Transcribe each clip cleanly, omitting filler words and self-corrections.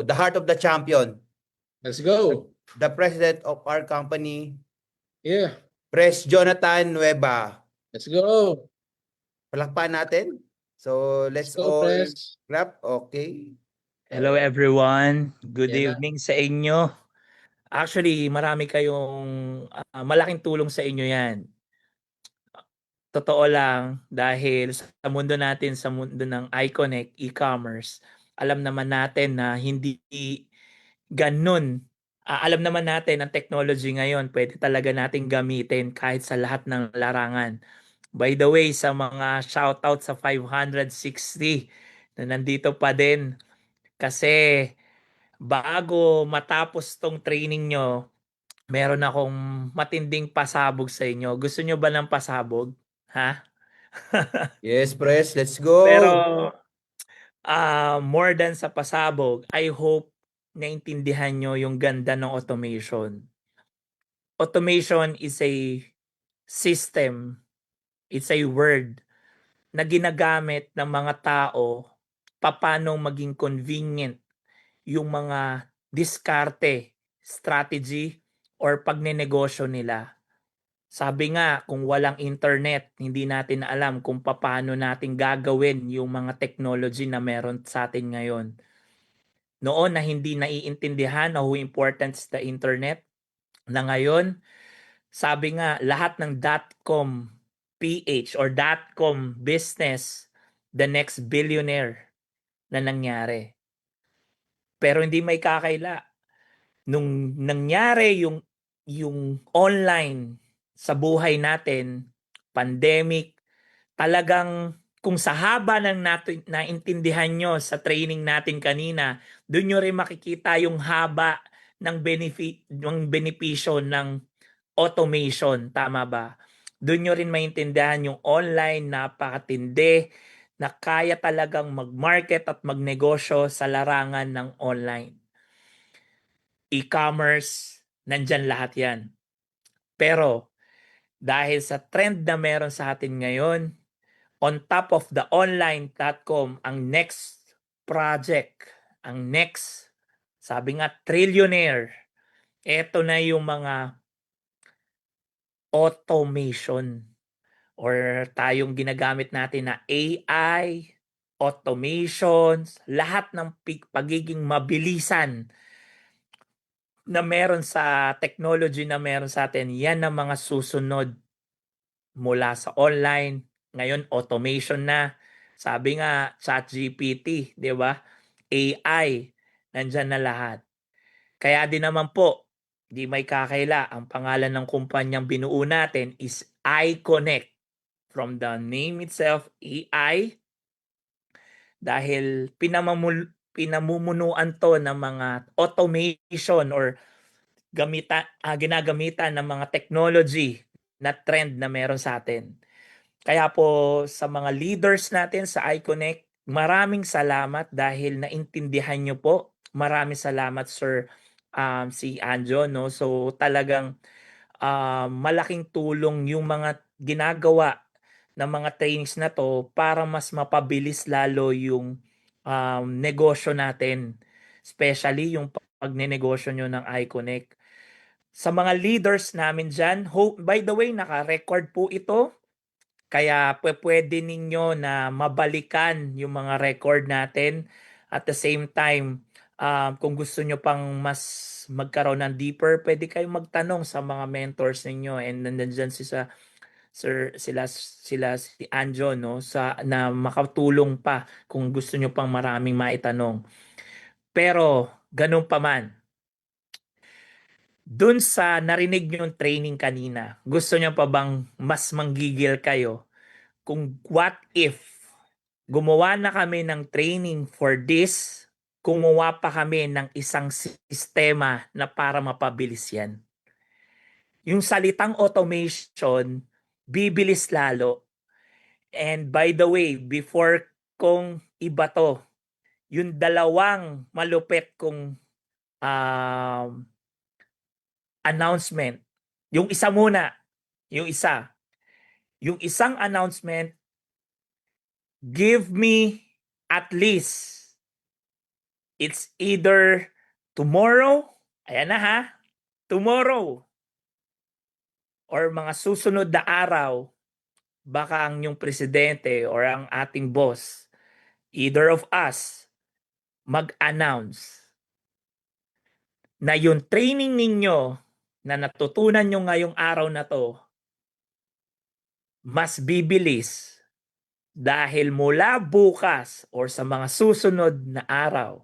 the heart of the champion, Let's go. the president of our company, Yeah, Pres Jonathan Nueva. let's go. Palakpan natin. So, Let's let's go, all Pres. clap. Okay. Hello everyone. Good Yan na. evening sa inyo. Actually, marami kayong malaking tulong sa inyo 'yan. Totoo lang dahil sa mundo natin, sa mundo ng iConnect, e-commerce, alam naman natin na hindi ganun. Alam naman natin ang technology ngayon, pwede talaga nating gamitin kahit sa lahat ng larangan. By the way, sa mga shoutout sa 560 na nandito pa din kasi bago matapos tong training nyo, meron akong matinding pasabog sa inyo. Gusto nyo ba ng pasabog? Ha? Yes, Pres. Let's Pero go. more than sa pasabog, I hope naintindihan nyo yung ganda ng automation. Automation is a system, it's a word na ginagamit ng mga tao paano maging convenient yung mga diskarte, strategy, or pagnenegosyo nila. Sabi nga, kung walang internet, hindi natin alam kung paano natin gagawin yung mga technology na meron sa atin ngayon. Noon na hindi naiintindihan na how important is the internet, na ngayon, sabi nga, lahat ng .com PH or .com business, the next billionaire na nangyari. Pero hindi may kakaila. Nung nangyari yung online sa buhay natin, pandemic, talagang kung sa haba ng naintindihan nyo sa training natin kanina, doon nyo rin makikita yung haba ng benepisyo ng automation. Tama ba? Doon nyo rin maintindihan yung online, napakatindi, na kaya talagang mag-market at magnegosyo sa larangan ng online. E-commerce, nandyan lahat yan. Pero dahil sa trend na meron sa atin ngayon, on top of the online.com, ang next project, ang next, sabi nga, trillionaire, eto na yung mga automation or tayong ginagamit natin na AI, automations, lahat ng pagiging mabilisan na meron sa technology na meron sa atin, yan ang mga susunod mula sa online. Ngayon, automation na. Sabi nga, ChatGPT, di ba? AI, nandyan na lahat. Kaya din naman po, di may kakaila, ang pangalan ng kumpanyang binuo natin is iConnect. From the name itself, AI, dahil pinamumunuan to ng mga automation or ginagamitan ng mga technology na trend na meron sa atin. Kaya po sa mga leaders natin sa iConnect, maraming salamat dahil naintindihan nyo po. Maraming salamat Sir si Anjo, no? So talagang malaking tulong yung mga ginagawa ng mga trainings na to para mas mapabilis lalo yung negosyo natin. Especially yung pagnenegosyo nyo ng iConnect. Sa mga leaders namin dyan, by the way, naka-record po ito. Kaya pwede ninyo na mabalikan yung mga record natin. At the same time, kung gusto nyo pang mas magkaroon ng deeper, pwede kayong magtanong sa mga mentors ninyo. And nandyan sila si Anjo, no, na makatulong pa kung gusto nyo pang maraming maitanong. Pero ganun pa man, dun sa narinig nyo yung training kanina, gusto nyo pa bang mas manggigil kayo kung what if gumawa na kami ng training for this, gumawa pa kami ng isang sistema na para mapabilis yan. Yung salitang automation, bibilis lalo. And by the way, before kong iba to, yung dalawang malupit kong announcement, yung isa muna, yung isang announcement, give me at least It's either tomorrow, ayan na ha, tomorrow, or mga susunod na araw, baka ang yung presidente or ang ating boss, either of us, mag-announce na yung training ninyo na natutunan nyo ngayong araw na to, mas bibilis dahil mula bukas or sa mga susunod na araw.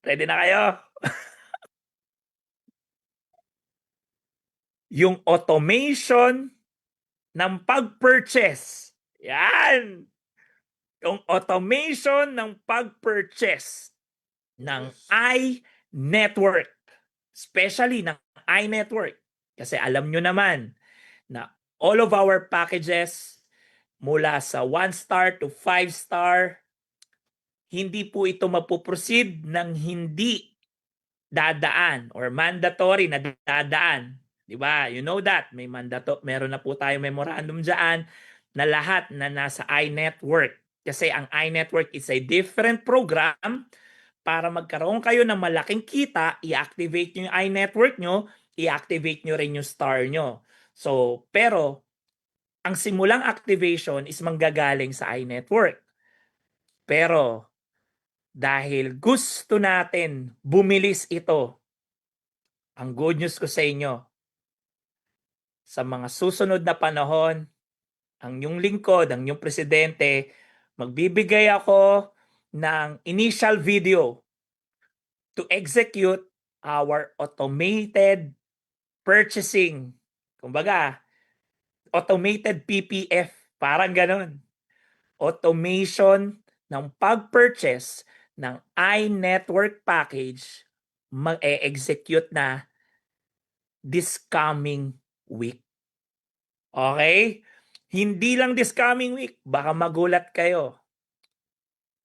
Ready na kayo? Yung automation ng pag-purchase. Yan! Yung automation ng pag-purchase ng iNetwork. Especially ng iNetwork. Kasi alam nyo naman na all of our packages mula sa 1-star to 5-star, hindi po ito mapuproceed ng hindi dadaan or mandatory na dadaan. Di ba? You know that. Meron na po tayo memorandum dyan na lahat na nasa iNetwork. Kasi ang iNetwork is a different program. Para magkaroon kayo ng malaking kita, i-activate nyo yung iNetwork nyo, i-activate nyo rin yung star nyo. So, pero, ang simulang activation is manggagaling sa iNetwork. Pero, dahil gusto natin bumilis ito, ang good news ko sa inyo, sa mga susunod na panahon, ang yung lingkod, ang yung presidente, magbibigay ako ng initial video to execute our automated purchasing. Kumbaga, automated PPF. Parang ganun. Automation ng pag-purchase ng iNetwork package mag-e-execute na this coming week. Okay? Hindi lang this coming week. Baka magulat kayo.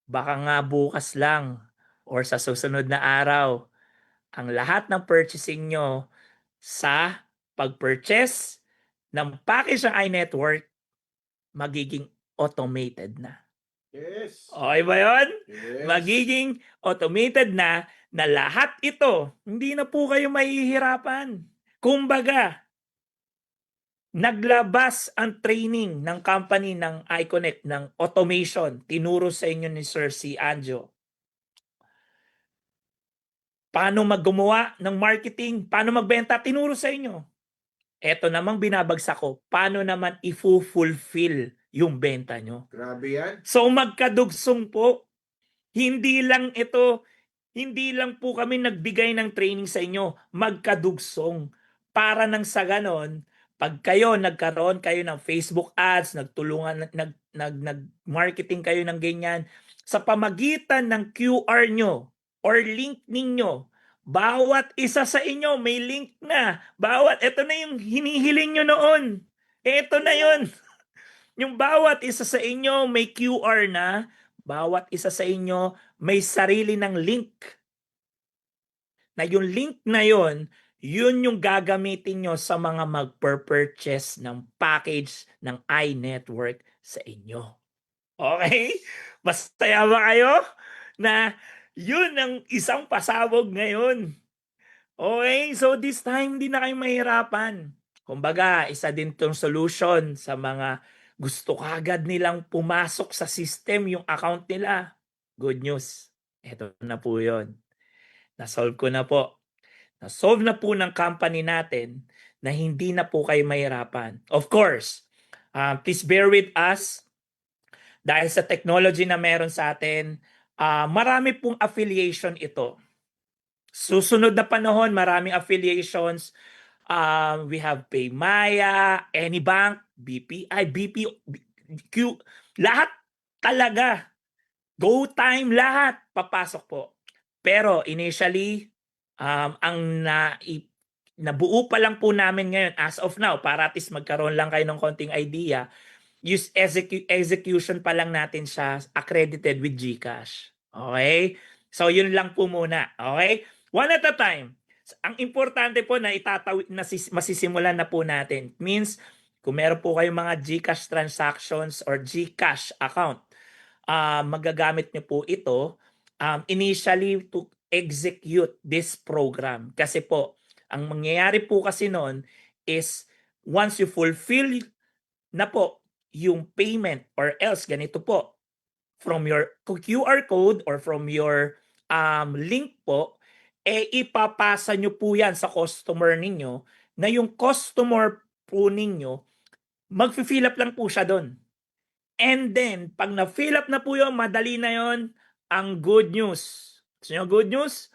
Baka nga bukas lang or sa susunod na araw, ang lahat ng purchasing nyo sa pag-purchase ng package ng iNetwork magiging automated na. Yes. Okay ba yun? Yes. Magiging automated na lahat ito, hindi na po kayo mahihirapan. Kumbaga, naglabas ang training ng company ng iConnect ng automation. Tinuro sa inyo ni Sir C. Anjo. Paano maggumawa ng marketing? Paano magbenta? Tinuro sa inyo. Eto namang binabagsak ko. Paano naman i-fulfill yung benta nyo? Grabe yan. So magkadugsong po. Hindi lang po kami nagbigay ng training sa inyo. Magkadugsong. Para nang sa ganon, pag kayo nagkaroon kayo ng Facebook ads, nagtulungan, nag-marketing kayo ng ganyan, sa pamagitan ng QR nyo or link ninyo, bawat isa sa inyo may link na. Ito na yung hinihiling nyo noon. Ito na yun. Yung bawat isa sa inyo may QR na, bawat isa sa inyo may sarili ng link. Na yung link na yun, yun yung gagamitin nyo sa mga mag-purchase ng package ng iNetwork sa inyo. Okay? Masaya ba kayo? Na yun ang isang pasabog ngayon. Okay? So this time, hindi na kayo mahirapan. Kumbaga, isa din tong solution sa mga gusto kagad nilang pumasok sa system yung account nila. Good news. Ito na po yun. Na-solve ko na po. Na-solve na po ng company natin na hindi na po kayo mahirapan. Of course, please bear with us dahil sa technology na meron sa atin, marami pong affiliation ito. Susunod na panahon, maraming affiliations. We have Paymaya, Anybank, BPI, BPQ, lahat talaga. GoTime, lahat papasok po. Pero initially, ang nabuo pa lang po namin ngayon as of now, para at least magkaroon lang kayo ng konting idea, use execution pa lang natin siya accredited with GCash. Okay? So yun lang po muna. Okay? One at a time. Ang importante po na masisimulan na po natin. Means, kung meron po kayong mga GCash transactions or GCash account, magagamit nyo po ito initially to execute this program. Kasi po, ang mangyayari po kasi noon is once you fulfill na po yung payment or else ganito po, from your QR code or from your link po, ipapasa nyo po yan sa customer ninyo na yung customer po ninyo, mag-fill up lang po siya doon. And then, pag na-fill up na po yun, madali na yun, ang good news. Gusto nyo good news?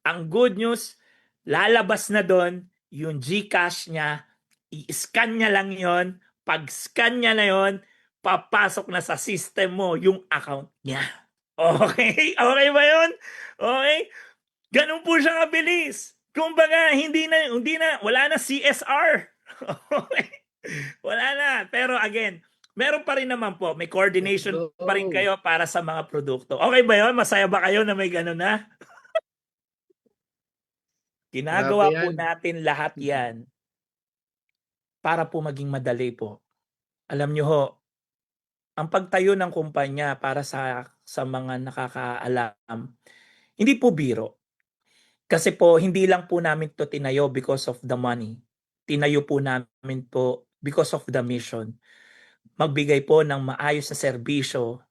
Ang good news, lalabas na doon yung GCash niya, i-scan niya lang yon. Pag-scan niya na yon, papasok na sa system mo yung account niya. Okay? Okay ba yun? Okay? Ganun po siya kabilis. Kumbaga, hindi na, wala na CSR. Okay? Wala na. Pero again, meron pa rin naman po, may coordination Let's go. pa rin kayo para sa mga produkto. Okay ba yun? Masaya ba kayo na may ganun na? Ginagawa Grabe po yan. natin lahat yan para po maging madali po. Alam nyo ho, ang pagtayo ng kumpanya para sa mga nakakaalam, hindi po biro. Kasi po, hindi lang po namin to tinayo because of the money. Tinayo po namin po because of the mission. Magbigay po ng maayos na serbisyo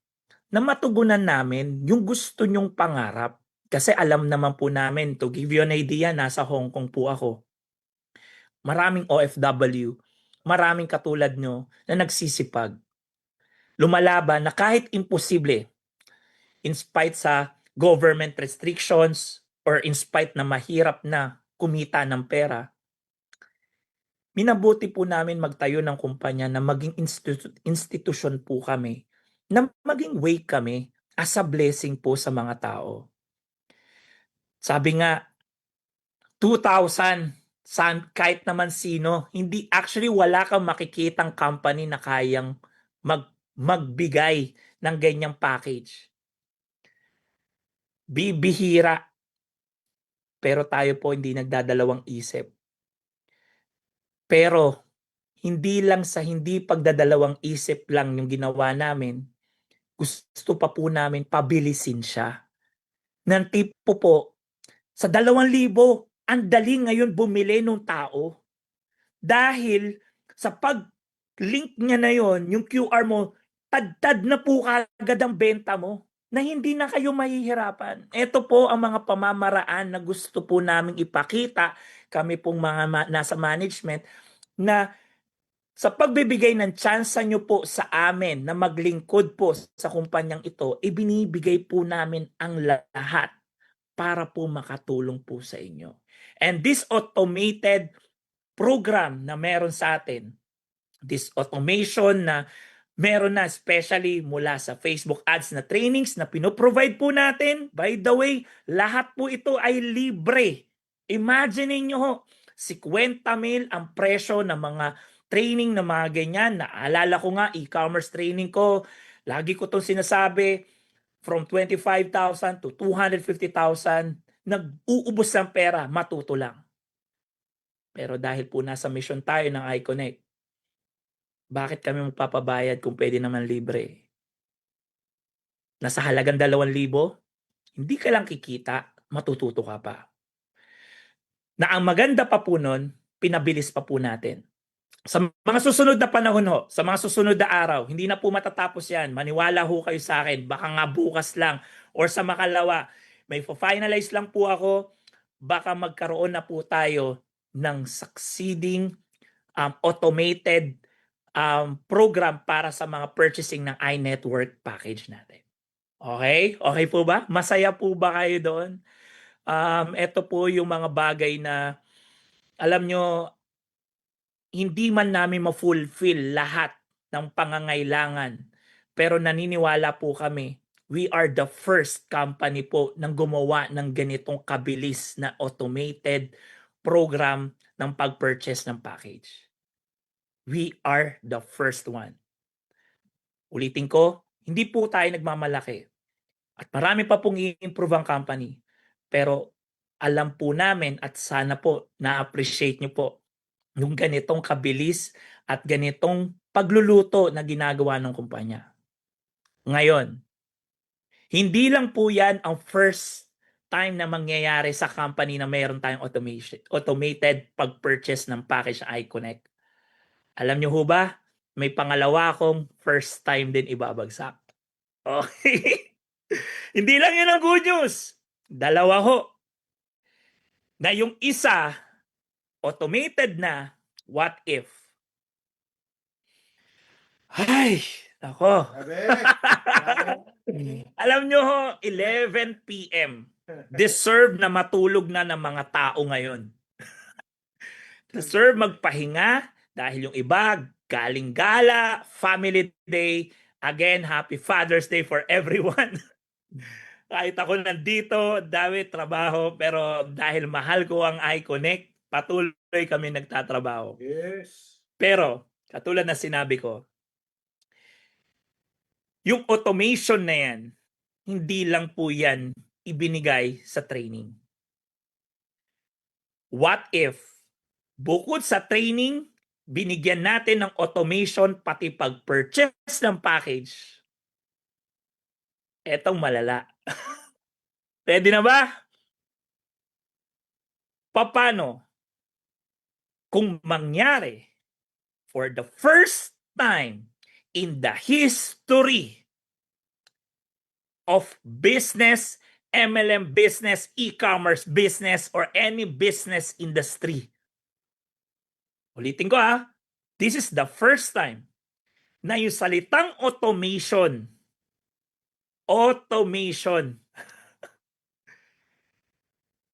na matugunan namin yung gusto nyong pangarap. Kasi alam naman po namin, to give you an idea, nasa Hong Kong po ako. Maraming OFW, maraming katulad nyo na nagsisipag. Lumalaban na kahit imposible, in spite sa government restrictions or in spite na mahirap na kumita ng pera, minabuti po namin magtayo ng kumpanya na maging institusyon po kami, na maging way kami as a blessing po sa mga tao. Sabi nga, 2,000, kahit naman sino, hindi actually wala kang makikitang company na kayang magbigay ng ganyang package. Bibihira. Pero tayo po hindi nagdadalawang isip. Pero hindi lang sa hindi pagdadalawang isip lang yung ginawa namin, gusto pa po namin pabilisin siya. Ng tipo po, sa 2,000, ang dali ngayon bumili ng tao. Dahil sa pag-link niya na yon, yung QR mo, tad na po kagad ang benta mo na hindi na kayo mahihirapan. Ito po ang mga pamamaraan na gusto po naming ipakita, kami pong mga nasa management, na sa pagbibigay ng tsansa nyo po sa amin na maglingkod po sa kumpanyang ito, ibinibigay po namin ang lahat para po makatulong po sa inyo. And this automated program na meron sa atin, this automation na meron na especially mula sa Facebook ads na trainings na pinoprovide po natin. By the way, lahat po ito ay libre. Imagine niyo ho, 50,000 ang presyo ng mga training na mga ganyan. Naalala ko nga, e-commerce training ko, lagi ko itong sinasabi, from 25,000 to 250,000, nag-uubos ng pera, matuto lang. Pero dahil po nasa mission tayo ng iConnect, bakit kami magpapabayad kung pwede naman libre? Nasa halagang 2,000, hindi ka lang kikita, matututo ka pa. Na ang maganda pa po nun, pinabilis pa po natin. Sa mga susunod na panahon ho, sa mga susunod na araw, hindi na po matatapos yan. Maniwala ho kayo sa akin, baka nga bukas lang or sa makalawa, may finalize lang po ako, baka magkaroon na po tayo ng succeeding automated program para sa mga purchasing ng iNetwork package natin. Okay? Okay po ba? Masaya po ba kayo doon? Ito po yung mga bagay na alam nyo, hindi man namin ma-fulfill lahat ng pangangailangan. Pero naniniwala po kami, we are the first company po nang gumawa ng ganitong kabilis na automated program ng pag-purchase ng package. We are the first one. Ulitin ko, hindi po tayo nagmamalaki. At marami pa pong i-improve ang company. Pero alam po namin at sana po na-appreciate nyo po yung ganitong kabilis at ganitong pagluluto na ginagawa ng kumpanya. Ngayon, Hindi lang po yan ang first time na mangyayari sa company na mayroon tayong automated pag-purchase ng package ng iConnect. Alam nyo ho ba, may pangalawa akong first time din ibabagsak. Okay? Hindi lang yun ang good news. Dalawa ho. Na yung isa, automated na, what if? Ay, nako. Alam nyo ho, 11 p.m. Deserve na matulog na ng mga tao ngayon. Deserve magpahinga dahil yung iba galing gala, family day. Again, happy Father's Day for everyone. Kahit ako nandito, dami trabaho, pero dahil mahal ko ang iConnect, patuloy kami nagtatrabaho. Yes. Pero, katulad na sinabi ko, yung automation na yan, hindi lang po yan ibinigay sa training. What if, bukod sa training, binigyan natin ng automation pati pag-purchase ng package? Etong malala. Pwede na ba? Paano? Kung mangyari for the first time in the history of business, MLM business, e-commerce business, or any business industry. Ulitin ko this is the first time na yung salitang automation,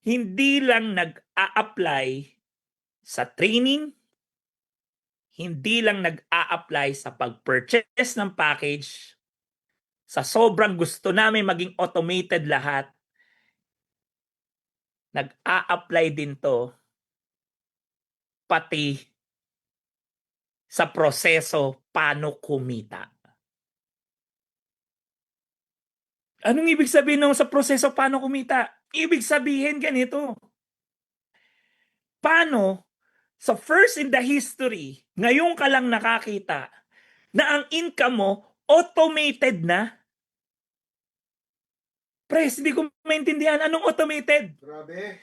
hindi lang nag-a-apply sa training, hindi lang nag-a-apply sa pag-purchase ng package, sa sobrang gusto namin maging automated lahat, nag-a-apply din to pati sa proseso paano kumita. Anong ibig sabihin ng sa proseso paano kumita? Ibig sabihin ganito. Paano sa first in the history, ngayon ka lang nakakita na ang income mo automated na? Pres, hindi ko maintindihan. Anong automated? Grabe.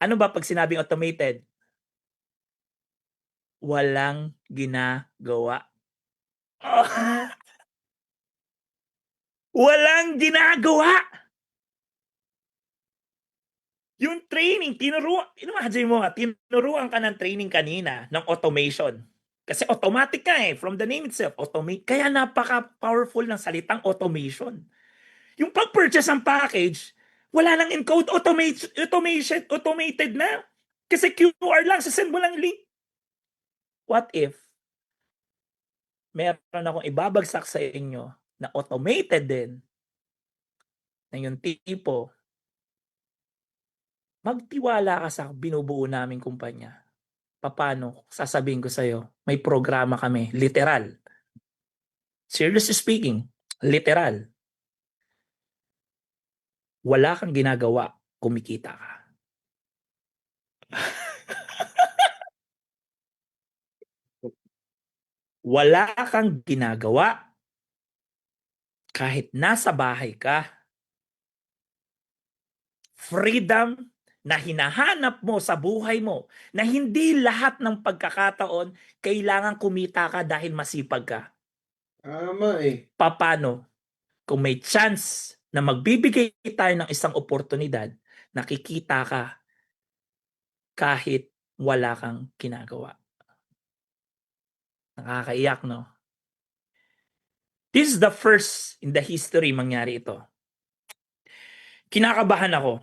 Ano ba pag sinabing automated? Walang ginagawa. Walang ginagawa! Yung training, imagine mo tinuruan ka ng training kanina ng automation. Kasi automatic ka from the name itself, automate. Kaya napaka-powerful ng salitang automation. Yung pag-purchase ng package, wala nang encode, automated na. Kasi QR lang, sasend mo lang link. What if meron akong ibabagsak sa inyo na automated din, na yung tipo, magtiwala ka sa binubuo naming kumpanya. Paano? Sasabihin ko sa'yo, may programa kami, literal. Seriously speaking, literal. Wala kang ginagawa, kumikita ka. Wala kang ginagawa, kahit nasa bahay ka. Freedom na hinahanap mo sa buhay mo, na hindi lahat ng pagkakataon kailangan kumita ka dahil masipag ka. Tama Paano? Kung may chance na magbibigay tayo ng isang oportunidad, nakikita ka kahit wala kang ginagawa. Nakakaiyak, no? This is the first in the history mangyari ito. Kinakabahan ako.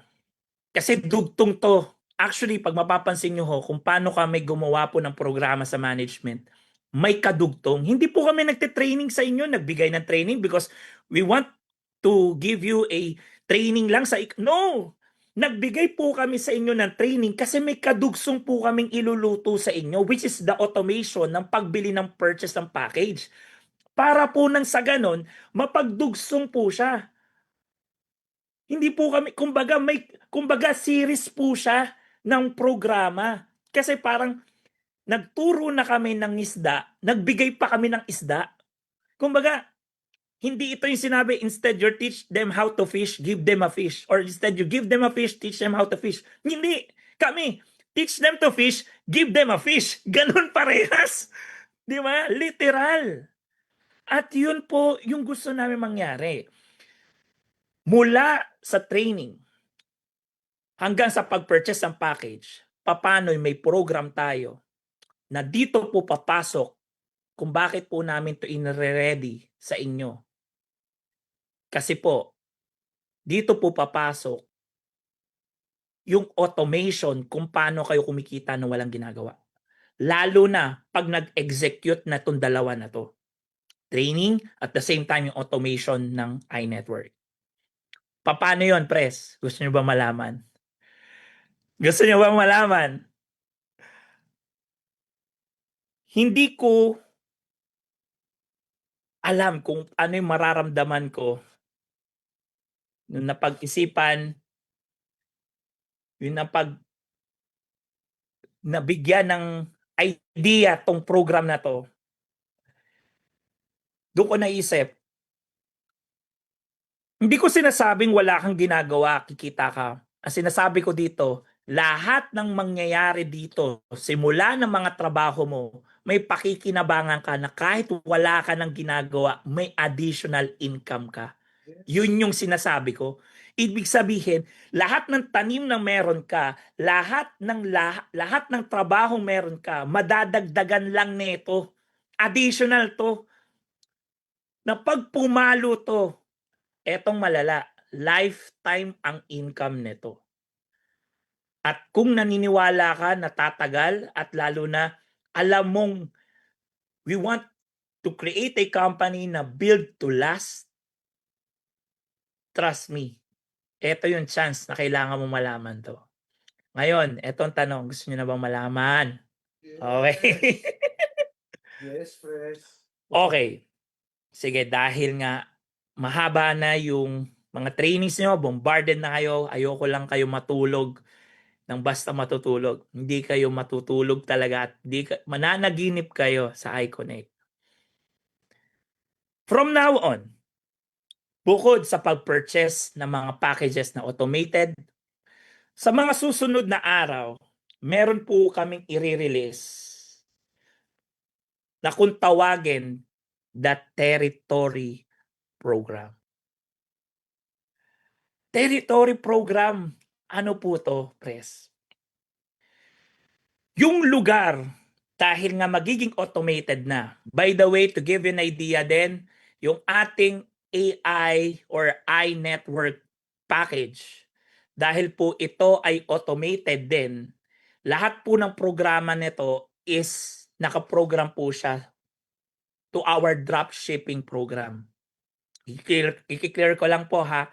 Kasi dugtong to. Actually, pag mapapansin nyo kung paano kami gumawa po ng programa sa management, may kadugtong. Hindi po kami nagte-training sa inyo, nagbigay ng training because we want to give you a training lang sa... No! Nagbigay po kami sa inyo ng training kasi may kadugsong po kaming iluluto sa inyo, which is the automation ng pagbili ng purchase ng package. Para po nang sa ganon, mapagdugsong po siya. Hindi po kami, kumbaga series po siya ng programa. Kasi parang nagturo na kami ng isda, nagbigay pa kami ng isda. Kumbaga, Hindi ito yung sinabi, instead you teach them how to fish, give them a fish. Or instead you give them a fish, teach them how to fish. Hindi. Kami, teach them to fish, give them a fish. Ganun parehas. Di ba? Literal. At yun po yung gusto namin mangyari. Mula sa training hanggang sa pag-purchase ng package, paano may program tayo na dito po papasok kung bakit po namin to in-ready sa inyo. Kasi po, dito po papasok yung automation kung paano kayo kumikita na walang ginagawa. Lalo na pag nag-execute na itong dalawa na to. Training at the same time yung automation ng iNetwork. Paano yon, Pres? Gusto nyo ba malaman? Gusto nyo ba malaman? Hindi ko alam kung ano yung mararamdaman ko nung napag-isipan, yung nabigyan ng idea tong program na to. Doon ko naisip, hindi ko sinasabing wala kang ginagawa, kikita ka. Ang sinasabi ko dito, lahat ng mangyayari dito, simula ng mga trabaho mo, may pakikinabangan ka na kahit wala ka ng ginagawa, may additional income ka. Yun yung sinasabi ko. Ibig sabihin, lahat ng tanim na meron ka, lahat ng trabaho meron ka, madadagdagan lang nito. Additional to. Na pag pumalo to, etong malala, lifetime ang income nito. At kung naniniwala ka na tatagal at lalo na alam mong we want to create a company na build to last, trust me, ito yung chance na kailangan mo malaman to. Ngayon, etong tanong, gusto niyo na bang malaman? Okay. Yes, Pres. Okay. Sige, dahil nga mahaba na yung mga trainings nyo, bombarded na kayo, ayoko lang kayo matulog ng basta matutulog. Hindi kayo matutulog talaga at mananaginip kayo sa iConnect. From now on, bukod sa pag-purchase ng mga packages na automated, sa mga susunod na araw, meron po kaming i-release na kung tawagin the Territory Program. Territory Program, ano po to, Pres? Yung lugar, dahil nga magiging automated na. By the way, to give you an idea din, yung ating AI or iNetwork package, dahil po ito ay automated din, lahat po ng programa nito is nakaprogram po siya to our dropshipping program. I-clear ko lang po ha,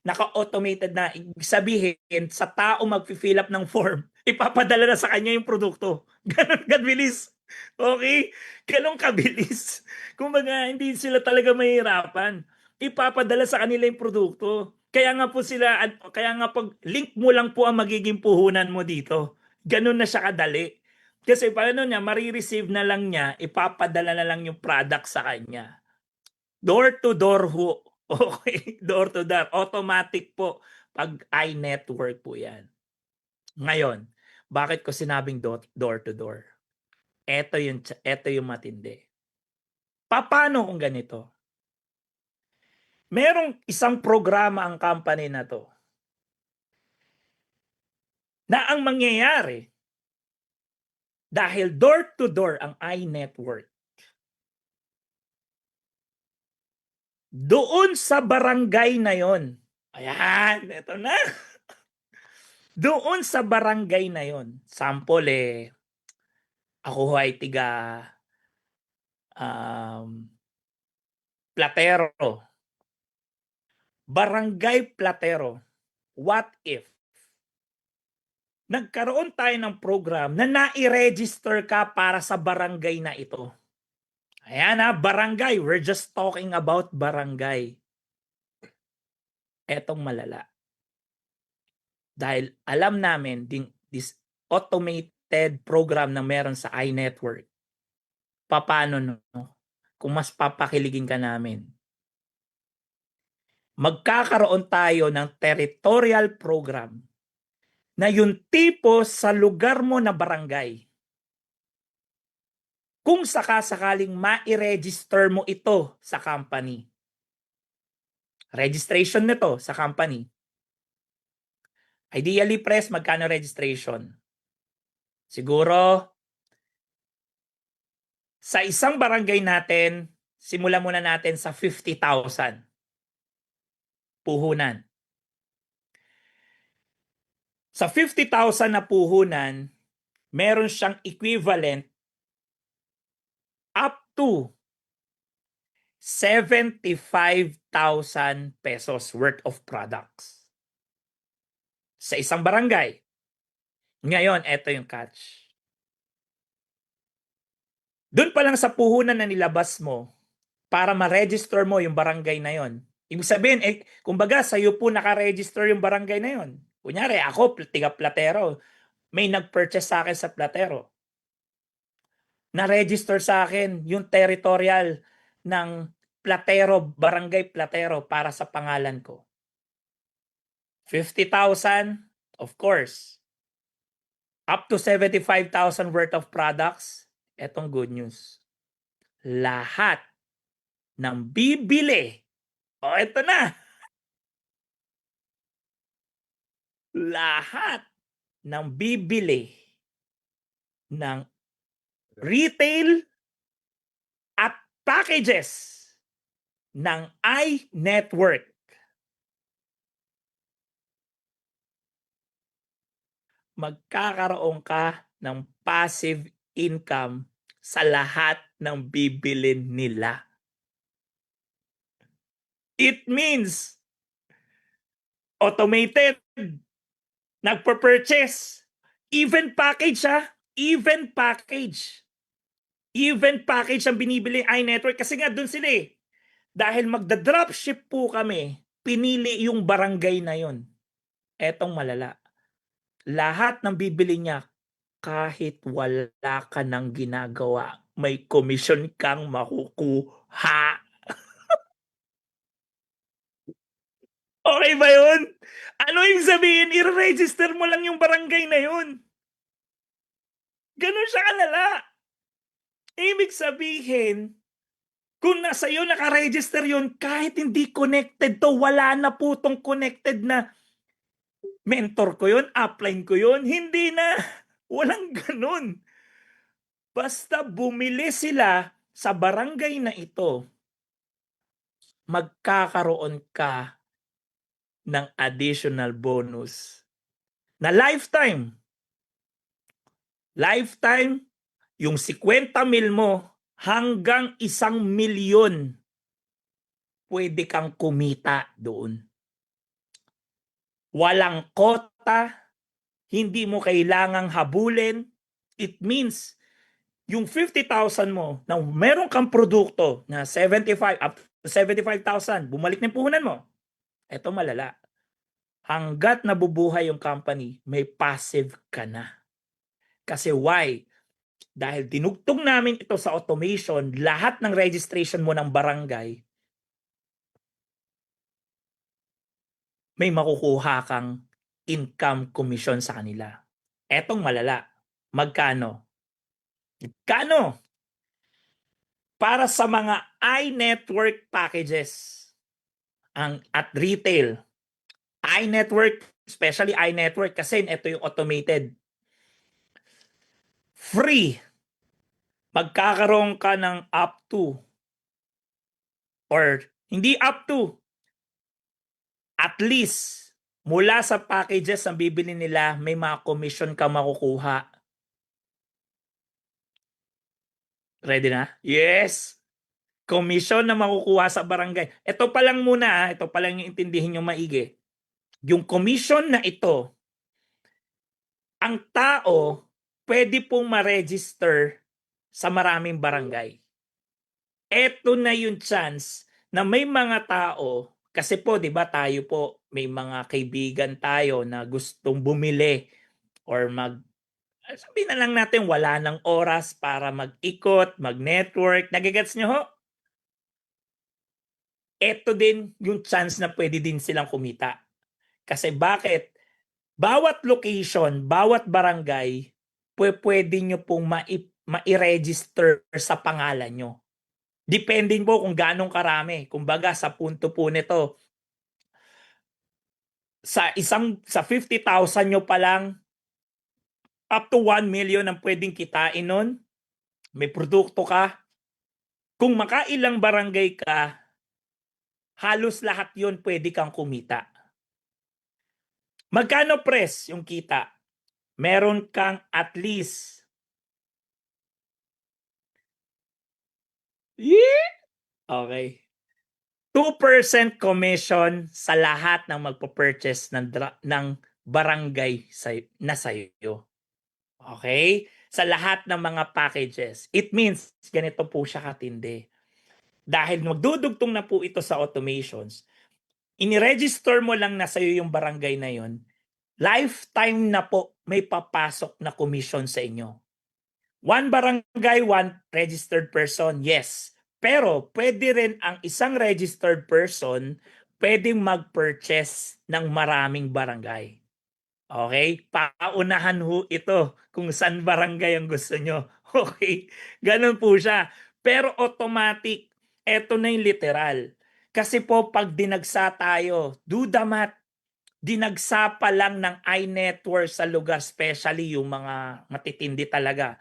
naka-automated na. Ibig sabihin, sa tao mag-fill up ng form, ipapadala na sa kanya yung produkto. Ganon kabilis. Okay? Ganon kabilis. Kumbaga, hindi sila talaga mahihirapan. Ipapadala sa kanila yung produkto. Kaya nga po sila, kaya nga pag link mo lang po ang magiging puhunan mo dito. Ganon na siya kadali. Kasi paano niya, marireceive na lang niya, ipapadala na lang yung product sa kanya. Door to door ho. Okay, door to door. Automatic po pag iNetwork po yan. Ngayon, bakit ko sinabing door to door? Ito yung matindi. Paano kung ganito? Merong isang programa ang company na to na ang mangyayari dahil door to door ang iNetwork, doon sa barangay na yon. Ayan, eto na. Doon sa barangay na yon. Sample ako ay tiga Platero. Barangay Platero. What if nagkaroon tayo ng program na nai-register ka para sa barangay na ito? Ayan barangay. We're just talking about barangay. Etong malala. Dahil alam namin this automated program na meron sa iNetwork. Paano no? Kung mas papakiligin ka namin. magkakaroon tayo ng territorial program na yung tipo sa lugar mo na barangay. Kung sakasakaling ma-register mo ito sa company. Registration nito sa company. Ideally, press, magkano registration? Siguro, sa isang barangay natin, simulan muna natin sa 50,000 puhunan. Sa 50,000 na puhunan, meron siyang equivalent up to 75,000 pesos worth of products. Sa isang barangay. Ngayon, eto yung catch. Doon pa lang sa puhunan na nilabas mo, para ma-register mo yung barangay na yon. Ibig sabihin, kumbaga, sa'yo po naka-register yung barangay na yon. Kunyari, ako, tiga Platero, may nag-purchase sa akin sa Platero. Na-register sa akin yung territorial ng Platero, Barangay Platero para sa pangalan ko. 50,000, of course. Up to 75,000 worth of products, etong good news. Lahat ng bibili, eto na, lahat ng bibili ng retail at packages ng iNetwork magkakaroon ka ng passive income sa lahat ng bibilin nila. It means automated, nagpa-purchase, even package even package. Even package ang binibili iNetwork kasi nga dun sila eh. Dahil magda-dropship po kami, pinili yung barangay na yon. Etong malala. Lahat ng bibili niya, kahit wala ka nang ginagawa, may commission kang makukuha. Okay ba yun? Ano yung sabihin? I-register mo lang yung barangay na yun. Ganun siya kalala. Ibig sabihin, kung nasa iyo nakaregister yun, kahit hindi connected to, wala na po tong connected na mentor ko yun, upline ko yun, hindi na. Walang ganun. Basta bumili sila sa barangay na ito, magkakaroon ka ng additional bonus na lifetime. Lifetime, yung 50,000 mo hanggang 1,000,000 pwede kang kumita doon. Walang kota, hindi mo kailangang habulin. It means, yung 50,000 mo na meron kang produkto na 75 up to 75,000, bumalik na yung puhunan mo. Eto malala. Hanggat nabubuhay yung company, may passive ka na. Kasi why? Dahil dinugtong namin ito sa automation, lahat ng registration mo ng barangay, may makukuha kang income commission sa kanila. Etong malala. Magkano? Magkano? Para sa mga iNetwork packages at retail. iNetwork, especially iNetwork kasi ito yung automated. Free. Magkakaroon ka ng up to or hindi up to, at least mula sa packages ang bibili nila, may mga commission ka makukuha. Ready na? Yes! Commission na makukuha sa barangay. Ito pa lang muna, ito pa lang yung intindihin nyo maigi. Yung commission na ito, ang tao pwede pong ma-register sa maraming barangay. Ito na yung chance na may mga tao, kasi po 'di ba tayo po may mga kaibigan tayo na gustong bumili or sabihin na lang natin wala ng oras para mag-ikot, mag-network. Nagigets nyo ho? eto din yung chance na pwede din silang kumita. Kasi bakit? Bawat location, bawat barangay, pwede nyo pong ma-register sa pangalan nyo. Depende po kung ganong karami. Kumbaga sa punto po nito, sa 50,000 nyo pa lang, up to 1 million ang pwedeng kitain nun. May produkto ka. Kung makailang barangay ka, halos lahat yon pwede kang kumita. Magkano pres yung kita? Meron kang at least okay. 2% commission sa lahat ng magpo-purchase ng barangay na sa'yo. Okay? Sa lahat ng mga packages. It means, ganito po siya katindi. Dahil magdudugtong na po ito sa automations, iniregister mo lang na sa'yo yung barangay na yon, lifetime na po may papasok na commission sa inyo. One barangay, one registered person, yes. Pero pwede rin ang isang registered person pwedeng mag-purchase ng maraming barangay. Okay? Paunahan ho ito kung saan barangay ang gusto nyo. Okay? Ganun po siya. Pero automatic, eto na yung literal. Kasi po pag dinagsa tayo, do the math, dinagsa pa lang ng iNetwork sa lugar, especially yung mga matitindi talaga.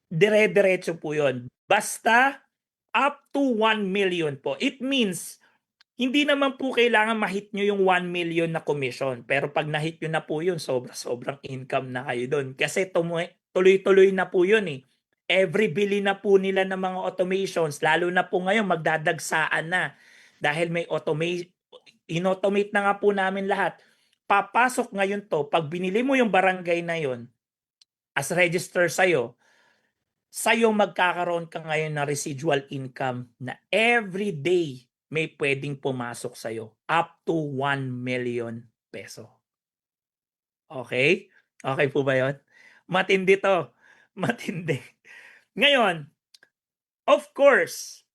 Dire-diretso po yun. Basta up to 1 million po. It means, hindi naman po kailangan ma-hit nyo yung 1 million na commission. Pero pag na-hit nyo na po yun, sobrang income na kayo doon. Kasi tuloy-tuloy na po yun eh. Every bili na po nila ng mga automations, lalo na po ngayon magdadagsaan na. Dahil may in-automate na nga po namin lahat. Papasok ngayon to, pag binili mo yung barangay na yun, as register sa'yo magkakaroon ka ngayon ng residual income na every day may pwedeng pumasok sa'yo. Up to 1 million peso. Okay? Okay po ba yun? Matindi to. Matindi. Ngayon, of course,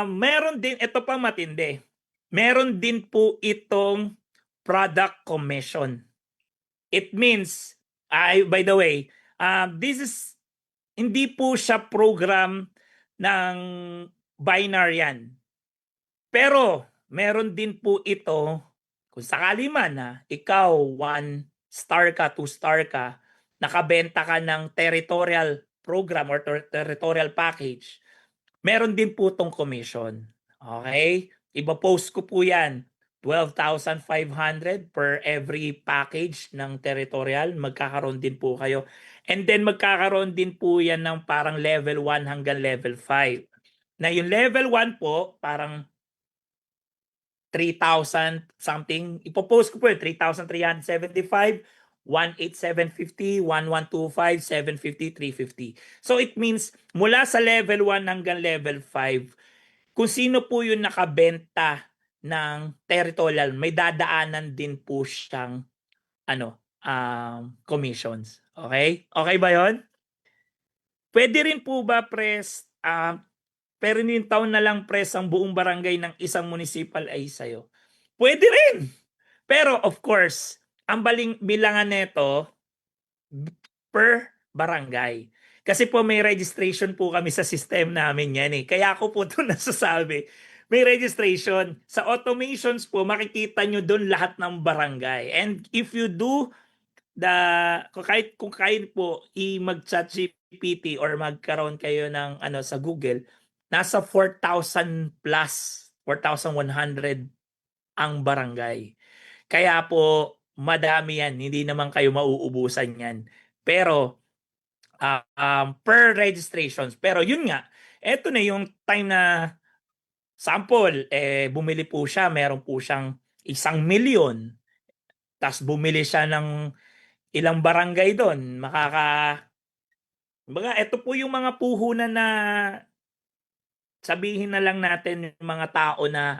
meron din, ito pa matindi. Meron din po itong product commission. It means, by the way, this is, hindi po siya program ng binaryan. Pero, meron din po ito, kung sakali man na ikaw, 1 star ka, 2 star ka, nakabenta ka ng territorial program or territorial package, meron din po itong commission. Okay? Iba-post ko po yan. 12,500 per every package ng territorial. Magkakaroon din po kayo. And then magkakaroon din po yan ng parang level 1 hanggang level 5. Na yung level 1 po, parang 3,000 something. Ipopost ko po yun. 3,375, 18750, 1125, 750, 350. So it means mula sa level 1 hanggang level 5, kung sino po yung nakabenta ng territorial, may dadaanan din po siyang commissions. Okay? Okay ba yon? Pwede rin po ba, pres, pero yung taon na lang, pres, ang buong barangay ng isang municipal ay sa'yo? Pwede rin. Pero of course, ang bilangan nito per barangay. Kasi po may registration po kami sa system namin yan eh. Kaya ako po ito nasasabi. May registration. Sa automations po, makikita nyo doon lahat ng barangay. And if you do kung kahit po mag-chat GPT or magkaroon kayo ng sa Google, nasa 4,000 plus, 4,100 ang barangay. Kaya po, madami yan. Hindi naman kayo mauubusan yan. Pero, per registrations. Pero yun nga, eto na yung time na, sample, bumili po siya, meron po siyang 1 million. Tapos bumili siya ng ilang barangay doon. Ito po yung mga puhunan na sabihin na lang natin yung mga tao na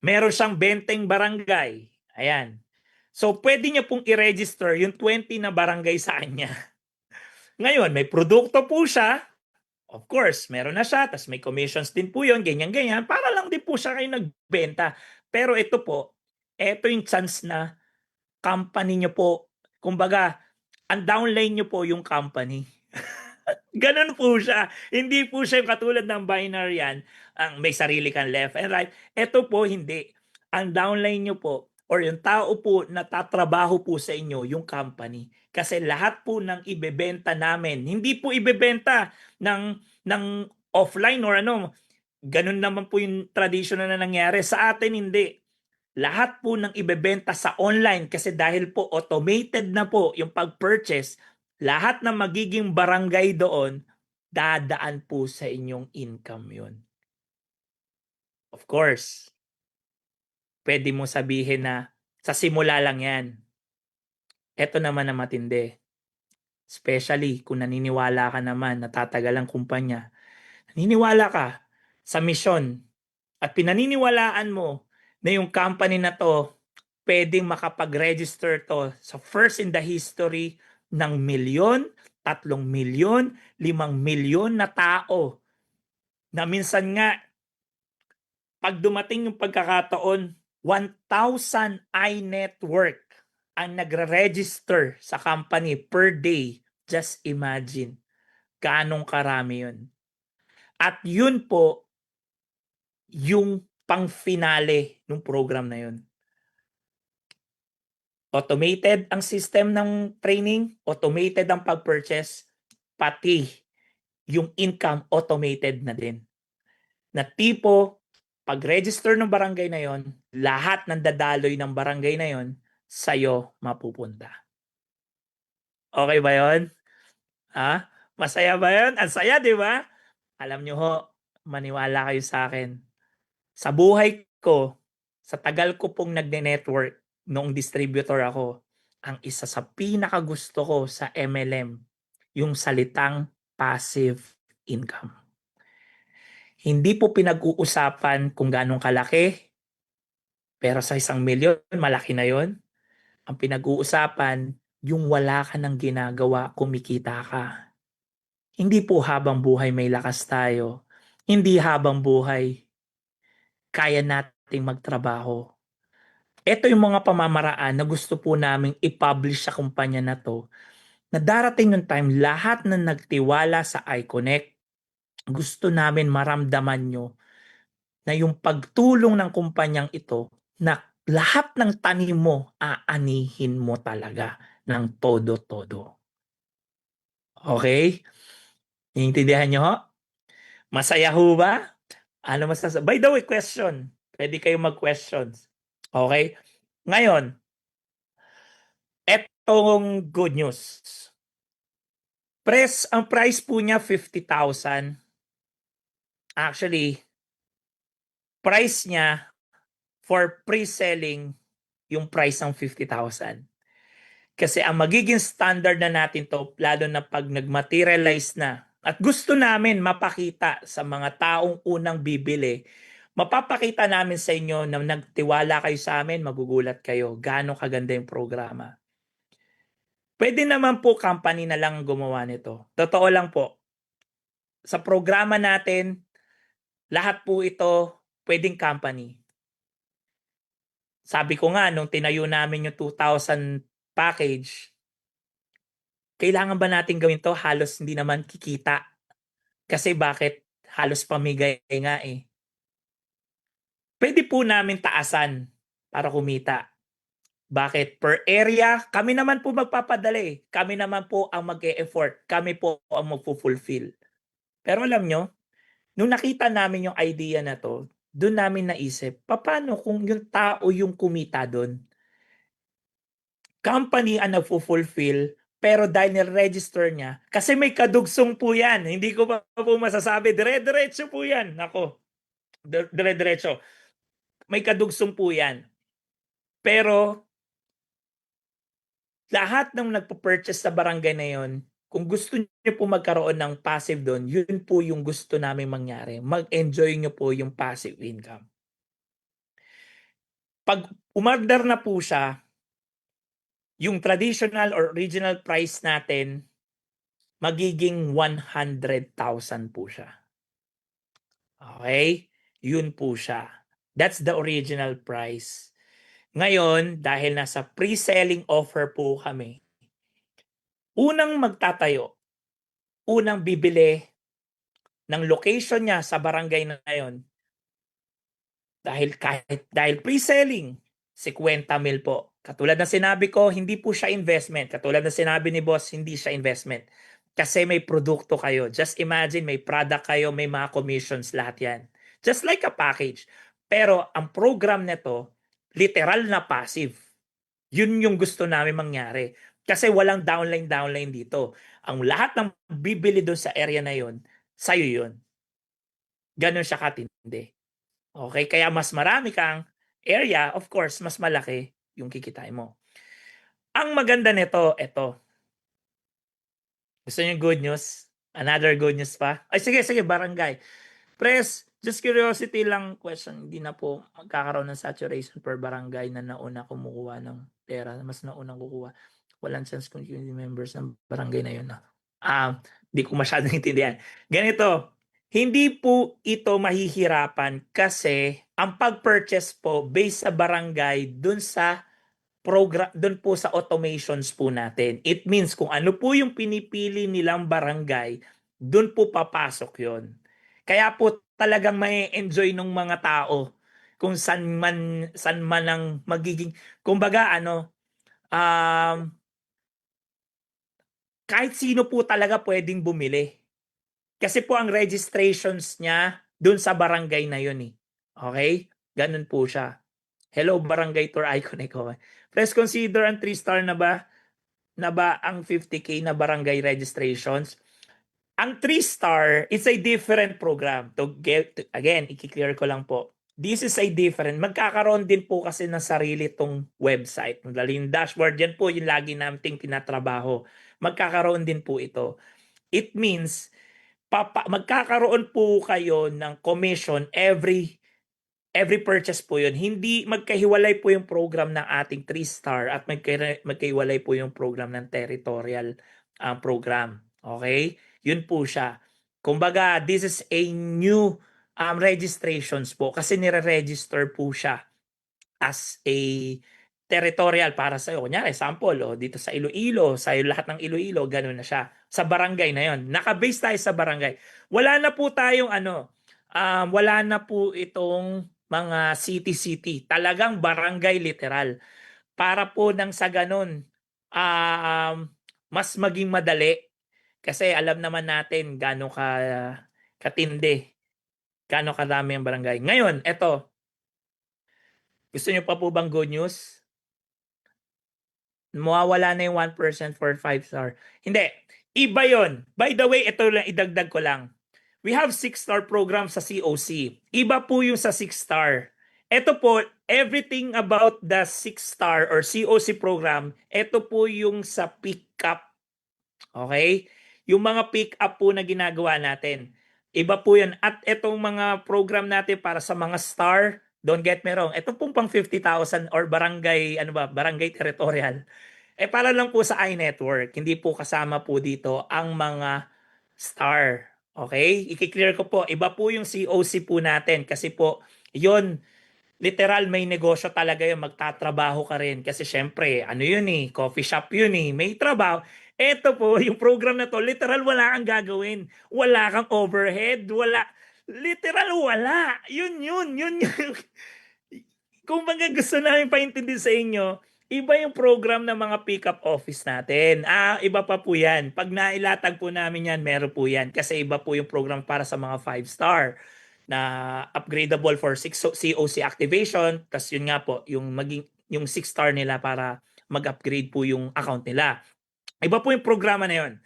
meron siyang 20 barangay. Ayan. So, pwede niya pong i-register yung 20 na barangay sa kanya. Ngayon, may produkto po siya. Of course, meron na siya. Tapos may commissions din po yun. Ganyan-ganyan. Para lang din po siya kayo nagbenta. Pero ito po, ito yung chance na company nyo po. Kumbaga, ang downline nyo po yung company. Ganun po siya. Hindi po siya yung katulad ng binary yan. Ang may sarili kang left and right. Ito po hindi. Ang downline nyo po or yung tao po na tatrabaho po sa inyo, yung company. Kasi lahat po ng ibebenta namin, hindi po ibebenta ng offline or ano. Ganun naman po yung traditional na nangyari. Sa atin hindi. Lahat po ng ibebenta sa online kasi dahil po automated na po yung pag-purchase, lahat na magiging barangay doon, dadaan po sa inyong income yun. Of course, pwede mo sabihin na sa simula lang yan. Ito naman na matindi. Especially kung naniniwala ka naman na tatagal ang kumpanya. Naniniwala ka sa misyon at pinaniniwalaan mo na yung company na to pwedeng makapag-register to sa first in the history ng 1,000,000, 3,000,000, 5,000,000 na tao. Na minsan nga, pag dumating yung pagkakataon, 1,000 iNetwork ang nagre-register sa company per day. Just imagine, gaanong karami yun. At yun po, yung pang-finale ng program na yun. Automated ang system ng training, automated ang pag-purchase, pati yung income automated na din. Na tipo, pag-register ng barangay na yon, lahat ng dadaloy ng barangay na yon, sa'yo mapupunta. Okay ba yon? Ha? Masaya ba yon? Ang saya, di ba? Alam nyo ho, maniwala kayo sa akin. Sa buhay ko, sa tagal ko pong nagne-network, noong distributor ako, ang isa sa pinakagusto ko sa MLM, yung salitang passive income. Hindi po pinag-uusapan kung ganong kalaki, pero sa 1,000,000, malaki na yon. Ang pinag-uusapan, yung wala ka ng ginagawa, kumikita ka. Hindi po habang buhay may lakas tayo. Hindi habang buhay kaya nating magtrabaho. Ito yung mga pamamaraan na gusto po naming i-publish sa kumpanya na to, na darating yung time, lahat na nagtiwala sa iConnect, gusto namin maramdaman nyo na yung pagtulong ng kumpanyang ito, na lahat ng tanim mo, aanihin mo talaga ng todo-todo. Okay? Naiintindihan nyo ho? Masaya ho ba? Ano masasabi? By the way, question. Pwede kayo mag-questions. Okay? Ngayon, etong good news. Ang price po niya 50,000. Actually, price niya for pre-selling yung price ng 50,000. Kasi ang magiging standard na natin to, lalo na pag nag-materialize na, at gusto namin mapakita sa mga taong unang bibili, mapapakita namin sa inyo na nagtiwala kayo sa amin, magugulat kayo, gaano kaganda yung programa. Pwede naman po company na lang gumawa nito. Totoo lang po. Sa programa natin, lahat po ito pwedeng company. Sabi ko nga, nung tinayo namin yung 2,000 package, kailangan ba natin gawin to? Halos hindi naman kikita. Kasi bakit? Halos pamigay nga eh. Pwede po namin taasan para kumita. Bakit? Per area, kami naman po magpapadala eh. Kami naman po ang mag-e-effort. Kami po ang magpo-fulfill. Pero alam nyo, nung nakita namin yung idea na to, doon namin naisip, paano kung yung tao yung kumita doon? Company ang nagpo-fulfill, pero dahil nire-register niya, kasi may kadugsong po yan. Hindi ko pa po masasabi, dire-diretso po yan. Nako, dire-diretso. May kadugsong po yan. Pero, lahat ng nagpo-purchase sa barangay na yon, kung gusto niyo po magkaroon ng passive doon, yun po yung gusto namin mangyari. Mag-enjoy niyo po yung passive income. Pag umorder na po siya, yung traditional or original price natin, magiging 100,000 po siya. Okay? Yun po siya. That's the original price. Ngayon, dahil nasa pre-selling offer po kami, unang magtatayo, unang bibili ng location niya sa barangay na ngayon, dahil pre-selling, 50,000 po. Katulad ng sinabi ko, hindi po siya investment. Katulad ng sinabi ni boss, hindi siya investment. Kasi may produkto kayo. Just imagine, may product kayo, may mga commissions, lahat yan. Just like a package. Pero ang program nito, literal na passive. Yun yung gusto namin mangyari. Kasi walang downline dito. Ang lahat ng bibili doon sa area na yun, sa'yo yun. Ganon siya katindi. Okay? Kaya mas marami kang area, of course, mas malaki yung kikitain mo. Ang maganda nito, ito. Gusto niyo good news? Another good news pa? Ay, sige, barangay. Pres, just curiosity lang question. Hindi na po magkakaroon ng saturation per barangay na nauna kumukuha ng pera. Mas naunang kukuha. Walang chance kung community members ng barangay na yun. Hindi ko masyadong intindihan. Ganito, hindi po ito mahihirapan kasi ang pag-purchase po based sa barangay dun sa program, dun po sa automations po natin. It means kung ano po yung pinipili nilang barangay, dun po papasok yon. Kaya po talagang may enjoy ng mga tao kung san man ang magiging, kumbaga kahit sino po talaga pwedeng bumili. Kasi po ang registrations niya dun sa barangay na yun eh. Okay? Ganun po siya. Hello barangay tour icon ikaw. Please consider ang 3-star na ba ang 50K na barangay registrations? Ang 3-star, it's a different program. Again, i-clear ko lang po. This is a different. Magkakaroon din po kasi ng sarili tong website. Yung dashboard yan po, yung lagi nating tinatrabaho. Magkakaroon din po ito. It means, magkakaroon po kayo ng commission every purchase po yun. Hindi magkahiwalay po yung program ng ating 3-star at magkahiwalay po yung program ng territorial program. Okay? Yun po siya. Kumbaga, this is a new registrations po kasi nire-register po siya as a territorial para sa iyo. Kunyari, sample, dito sa Iloilo, sa lahat ng Iloilo, ganun na siya. Sa barangay na yon. Naka-base tayo sa barangay. Wala na po tayong wala na po itong mga city-city. Talagang barangay literal. Para po nang sa ganun, mas maging madali. Kasi alam naman natin gaano katindi, gaano kadami ang barangay. Ngayon, eto. Gusto niyo pa po bang good news? Mawawala na yung 1% for 5-star. Hindi. Iba yon. By the way, ito lang, idagdag ko lang. We have 6-star program sa COC. Iba po yung sa 6-star. Ito po, everything about the 6-star or COC program, ito po yung sa pick-up. Okay? Yung mga pick-up po na ginagawa natin. Iba po yan. At itong mga program natin para sa mga star, don't get me wrong, ito pong pang 50,000 or barangay, barangay territorial. Para lang po sa iNetwork. Hindi po kasama po dito ang mga star. Okay? I-clear ko po, iba po yung COC po natin kasi po, yon literal may negosyo talaga yung magtatrabaho ka rin. Kasi syempre, yun coffee shop yun may trabaho. Eto po, yung program na to, literal wala kang gagawin. Wala kang overhead, literal wala. Yun. Kung baga gusto namin paintindi sa inyo, iba yung program ng mga pick-up office natin. Iba pa po yan. Pag nailatag po namin yan, meron po yan. Kasi iba po yung program para sa mga 5-star na upgradable for COC activation. Tapos yun nga po, yung 6-star nila para mag-upgrade po yung account nila. Iba po yung programa na yun.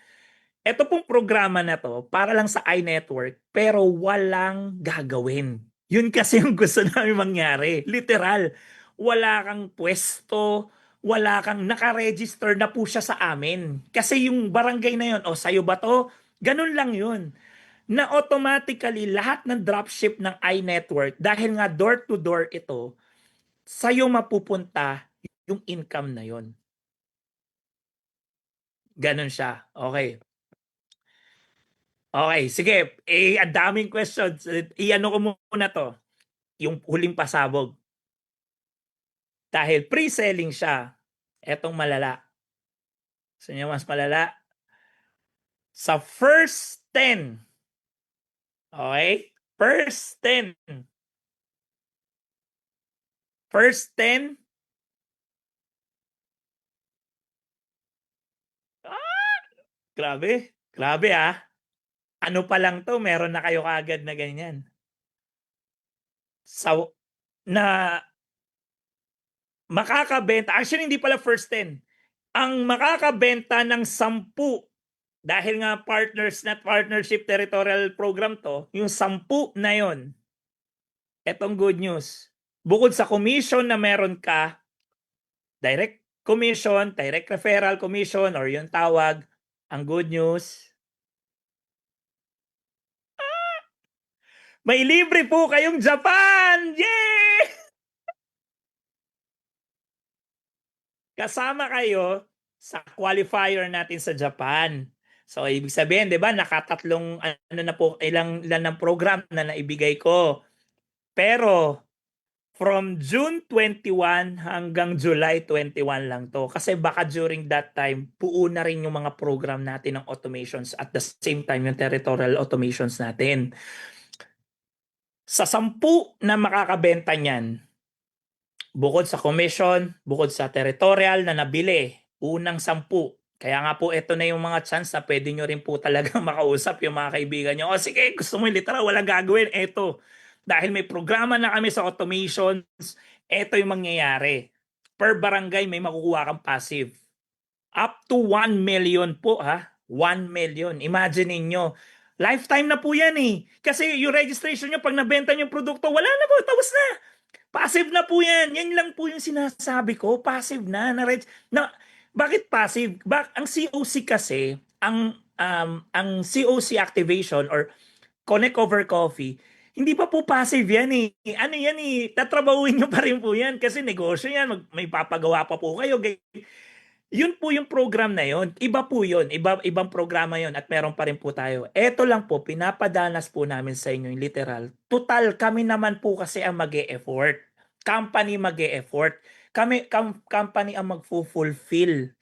Ito pong programa na to, para lang sa iNetwork, pero walang gagawin. Yun kasi yung gusto namin mangyari. Literal. Wala kang pwesto, wala kang nakaregister na po siya sa amin. Kasi yung barangay na yun, sa'yo ba to? Ganun lang yun. Na automatically, lahat ng dropship ng iNetwork, dahil nga door-to-door ito, sa'yo mapupunta yung income na yun. Ganun siya. Okay. Okay, sige. Ang daming questions. I-ano ko muna to. Yung huling pasabog. Dahil pre-selling siya. Etong malala. Gusto niyo mas malala? Sa first 10. Okay? First 10. First 10. Grabe. Grabe ah. Ano pa lang to, meron na kayo kagad na ganyan. Sa na makakabenta, actually hindi pala first 10. Ang makakabenta ng 10 dahil nga partners not partnership territorial program to, yung 10 na yon. Etong good news. Bukod sa commission na meron ka, direct commission, direct referral commission or yung tawag, ang good news, may libre po kayong Japan! Yay! Kasama kayo sa qualifier natin sa Japan. So ibig sabihin, 'di ba, nakatatlong ano na po ilan ng program na naibigay ko. Pero from June 21 hanggang July 21 lang to. Kasi baka during that time, puo na rin yung mga program natin ng automations at the same time yung territorial automations natin. Sa 10 na makakabenta niyan, bukod sa commission, bukod sa territorial na nabili, unang 10. Kaya nga po ito na yung mga chance na pwede nyo rin po talagang makausap yung mga kaibigan nyo. O sige, gusto mo yung literal, walang gagawin. Ito. Dahil may programa na kami sa automations, ito yung mangyayari. Per barangay may makukuha kang passive. Up to 1 million po ha. 1 million. Imagine niyo. Lifetime na po yan eh. Kasi yung registration nyo, pag nabenta nyo yung produkto, wala na po. Tapos na. Passive na po yan. Yan lang po yung sinasabi ko. Passive na. Bakit passive? Ang COC kasi, ang COC activation or Connect over Coffee, hindi pa po passive yan eh. Ano yan eh, tatrabahuin nyo pa rin po yan kasi negosyo yan. May papagawa pa po kayo. Yun po yung program na yun. Iba po yun. Ibang programa yun at meron pa rin po tayo. Eto lang po, pinapadanas po namin sa inyo yung literal. Total, kami naman po kasi ang mag-e-effort. Company mag-e-effort. Company ang mag-fulfill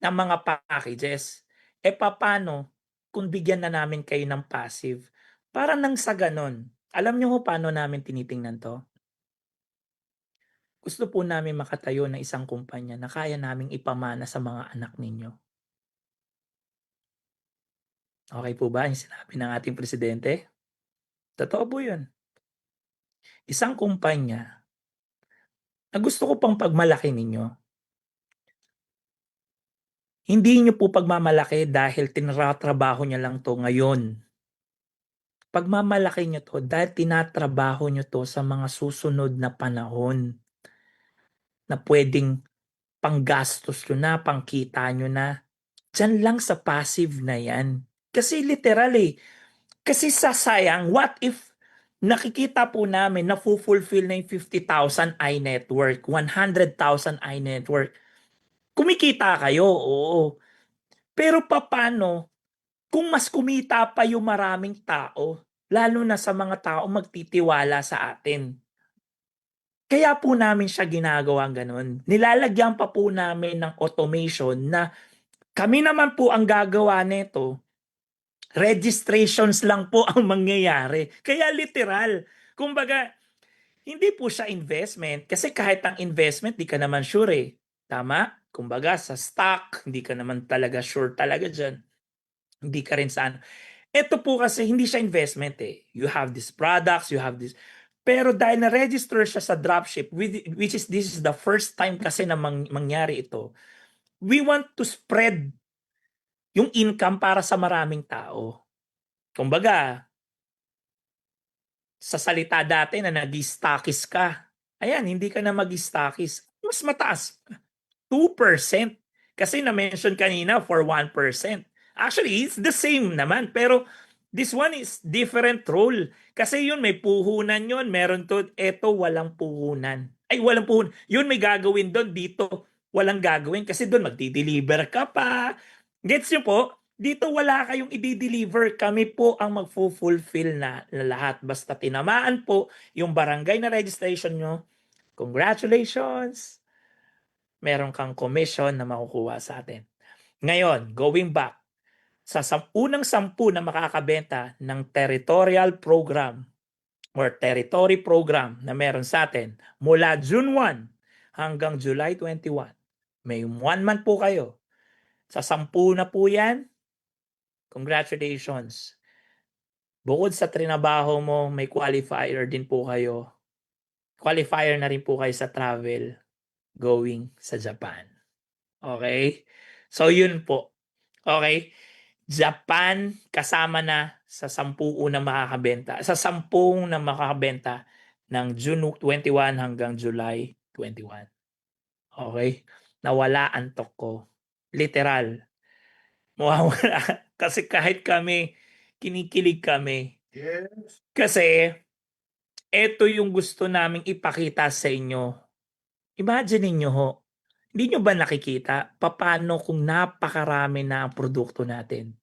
ng mga packages. Paano kung bigyan na namin kayo ng passive? Para nang sa ganon. Alam nyo ho paano namin tinitingnan to? Gusto po namin makatayo ng isang kumpanya na kaya naming ipamana sa mga anak ninyo. Okay po ba yung sinabi ng ating presidente? Totoo po yun. Isang kumpanya na gusto ko pang pagmalaki ninyo. Hindi nyo po pagmamalaki dahil tinratrabaho niya lang to ngayon. Pagmamalaki nyo to dahil tinatrabaho nyo to sa mga susunod na panahon na pwedeng panggastos nyo na, pangkita nyo na. Diyan lang sa passive na yan. Kasi literally, kasi sasayang, what if nakikita po namin na fulfill na yung 50,000 iNetwork, 100,000 iNetwork. Kumikita kayo, oo. Pero paano kung mas kumita pa yung maraming tao, lalo na sa mga tao magtitiwala sa atin? Kaya po namin siya ginagawa ganun. Nilalagyan pa po namin ng automation na kami naman po ang gagawa nito. Registrations lang po ang mangyayari. Kaya literal. Kumbaga, hindi po siya investment. Kasi kahit ang investment, di ka naman sure eh. Tama? Kumbaga, sa stock, hindi ka naman talaga sure talaga dyan. Hindi ka rin saan. Ito po kasi, hindi siya investment eh. You have these products, you have this. Pero dahil na-register siya sa dropship, which is this is the first time kasi na mangyari ito, we want to spread yung income para sa maraming tao. Kumbaga, sa salita dati na nag-stockist ka, ayan, hindi ka na mag-stockist. Mas mataas, 2%. Kasi na-mention kanina for 1%. Actually, it's the same naman. Pero this one is different role. Kasi yun, may puhunan yun. Meron to, eto, walang puhunan. Ay, walang puhunan. Yun, may gagawin doon. Dito, walang gagawin. Kasi doon, magdi-deliver ka pa. Gets nyo po? Dito wala kayong i-deliver. Kami po ang magfulfill na lahat. Basta tinamaan po yung barangay na registration nyo. Congratulations! Meron kang commission na makukuha sa atin. Ngayon, going back, sa unang 10 na makakabenta ng territorial program or territory program na meron sa atin mula June 1 hanggang July 21, may 1 month po kayo. Sa 10 na po yan, congratulations. Bukod sa trinabaho mo, may qualifier din po kayo. Qualifier na rin po kayo sa travel going sa Japan. Okay? So yun po. Okay? Japan kasama na sa 10 unang makakabenta. Sa 10 na makakabenta ng June 21 hanggang July 21. Okay? Nawala antok ko. Literal. Mawawala. Kasi kahit kami, kinikilig kami. Yes. Kasi, ito yung gusto naming ipakita sa inyo. Imagine niyo ho, hindi nyo ba nakikita paano kung napakarami na ang produkto natin?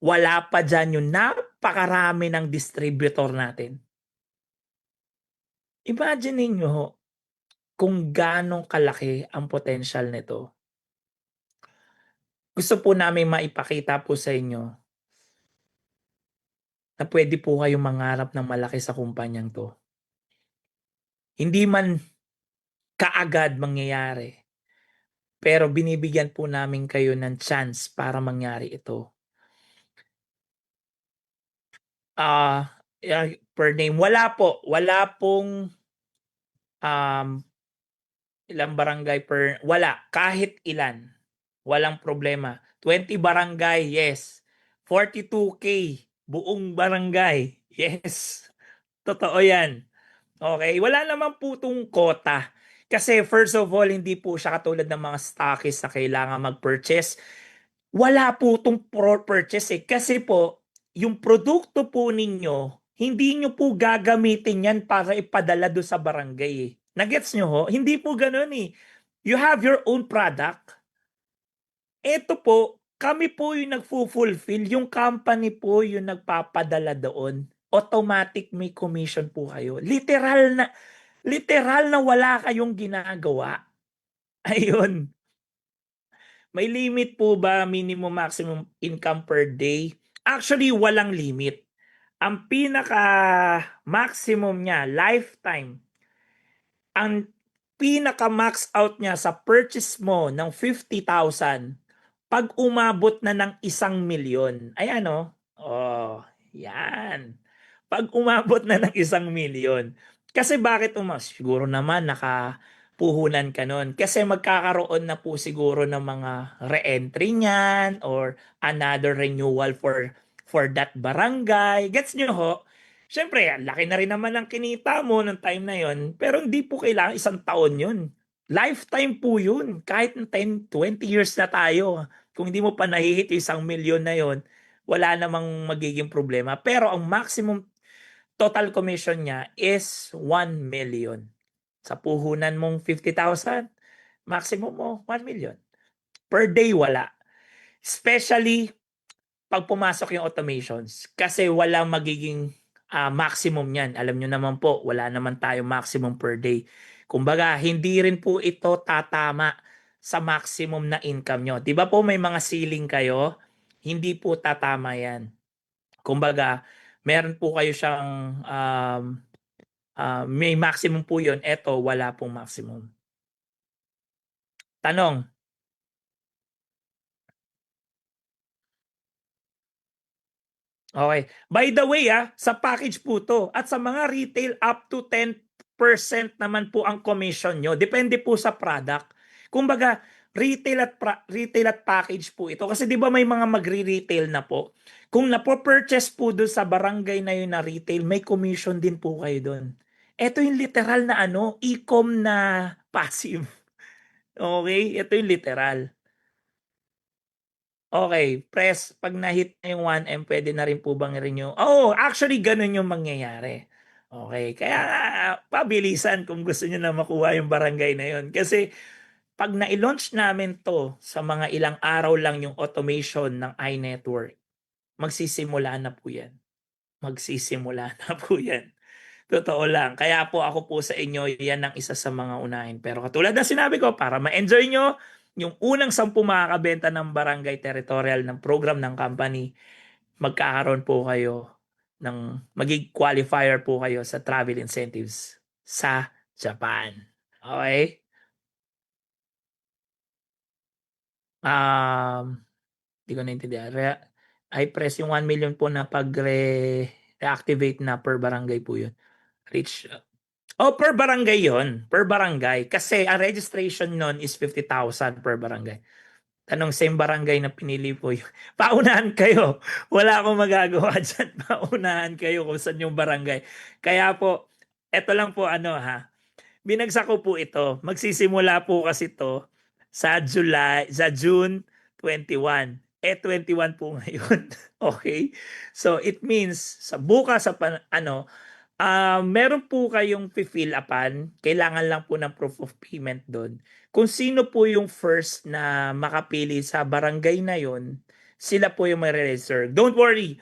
Wala pa dyan yung napakarami ng distributor natin. Imagine niyo ho, kung ganong kalaki ang potential nito. Gusto po namin maipakita po sa inyo na pwede po kayong mangarap ng malaki sa kumpanyang to. Hindi man kaagad mangyayari, pero binibigyan po namin kayo ng chance para mangyari ito. Per name, wala pong ilang barangay wala, kahit ilan. Walang problema. 20 barangay, yes. 42K, buong barangay, yes. Totoo yan. Okay, wala naman po itong quota. Kasi first of all, hindi po siya katulad ng mga stockists na kailangan mag-purchase. Wala po itong purchase eh. Kasi po, yung produkto po ninyo, hindi nyo po gagamitin yan para ipadala do sa barangay eh. Nagets nyo ho? Hindi po ganun eh. You have your own product. Ito po, kami po yung nagfulfill, yung company po yung nagpapadala doon. Automatic may commission po kayo. Literal na wala kayong ginagawa. Ayun. May limit po ba minimum maximum income per day? Actually, walang limit. Ang pinaka maximum niya, lifetime, ang pinaka max out niya sa purchase mo ng 50,000 pag umabot na ng 1,000,000. Ayan oh. Oh, yan. Pag umabot na ng 1,000,000. Kasi bakit siguro naman nakapuhunan ka nun. Kasi magkakaroon na po siguro ng mga re-entry niyan or another renewal for that barangay. Gets nyo ho? Siyempre, laki na rin naman ang kinita mo ng time na yon, pero hindi po kailangan 1 taon yun. Lifetime po yun. Kahit 10, 20 years na tayo. Kung hindi mo pa nahihit yung 1,000,000 na yon, wala namang magiging problema. Pero ang maximum total commission niya is 1,000,000. Sa puhunan mong 50,000, maximum mo 1,000,000. Per day wala. Especially pag pumasok yung automations. Kasi walang magiging maximum yan. Alam nyo naman po, wala naman tayo maximum per day. Kumbaga, hindi rin po ito tatama sa maximum na income nyo. Di ba po may mga ceiling kayo? Hindi po tatama yan. Kumbaga, meron po kayo siyang may maximum po yun. Ito, wala pong maximum. Tanong. Okay. By the way, sa package po to at sa mga retail up to 10% naman po ang commission nyo. Depende po sa product. Kumbaga, retail at package po ito. Kasi di ba may mga magre-retail na po. Kung napo-purchase po doon sa barangay na yun na retail, may commission din po kayo doon. Ito yung literal na e-com na passive. Okay? Ito yung literal. Okay, press. Pag na-hit na yung 1M, pwede na rin po bang renew? Oh, actually, ganun yung mangyayari. Okay, kaya pabilisan kung gusto nyo na makuha yung barangay na yun. Kasi pag na-launch namin to sa mga ilang araw lang yung automation ng iNetwork, magsisimula na po yan. Magsisimula na po yan. Totoo lang. Kaya po ako po sa inyo, yan ang isa sa mga unahin. Pero katulad ng sinabi ko, para ma-enjoy nyo, yung unang 10 makakabenta ng barangay territorial ng program ng company, magkakaroon po kayo magig qualifier po kayo sa travel incentives sa Japan. Okay? Hindi ko naintindihan. I press yung 1 million po na pag-reactivate na per barangay po yun. Reach. Per barangay yon. Per barangay. Kasi ang registration nun is 50,000 per barangay. Tanong same barangay na pinili po yun. Paunahan kayo. Wala akong magagawa dyan. Paunahan kayo kung saan yung barangay. Kaya po, eto lang po binagsak ko po ito. Magsisimula po kasi to sa June 21. 21 po ngayon. Okay? So it means sa bukas meron po kayong fill upan, kailangan lang po ng proof of payment doon. Kung sino po yung first na makapili sa barangay na yon, sila po yung may-register. Don't worry,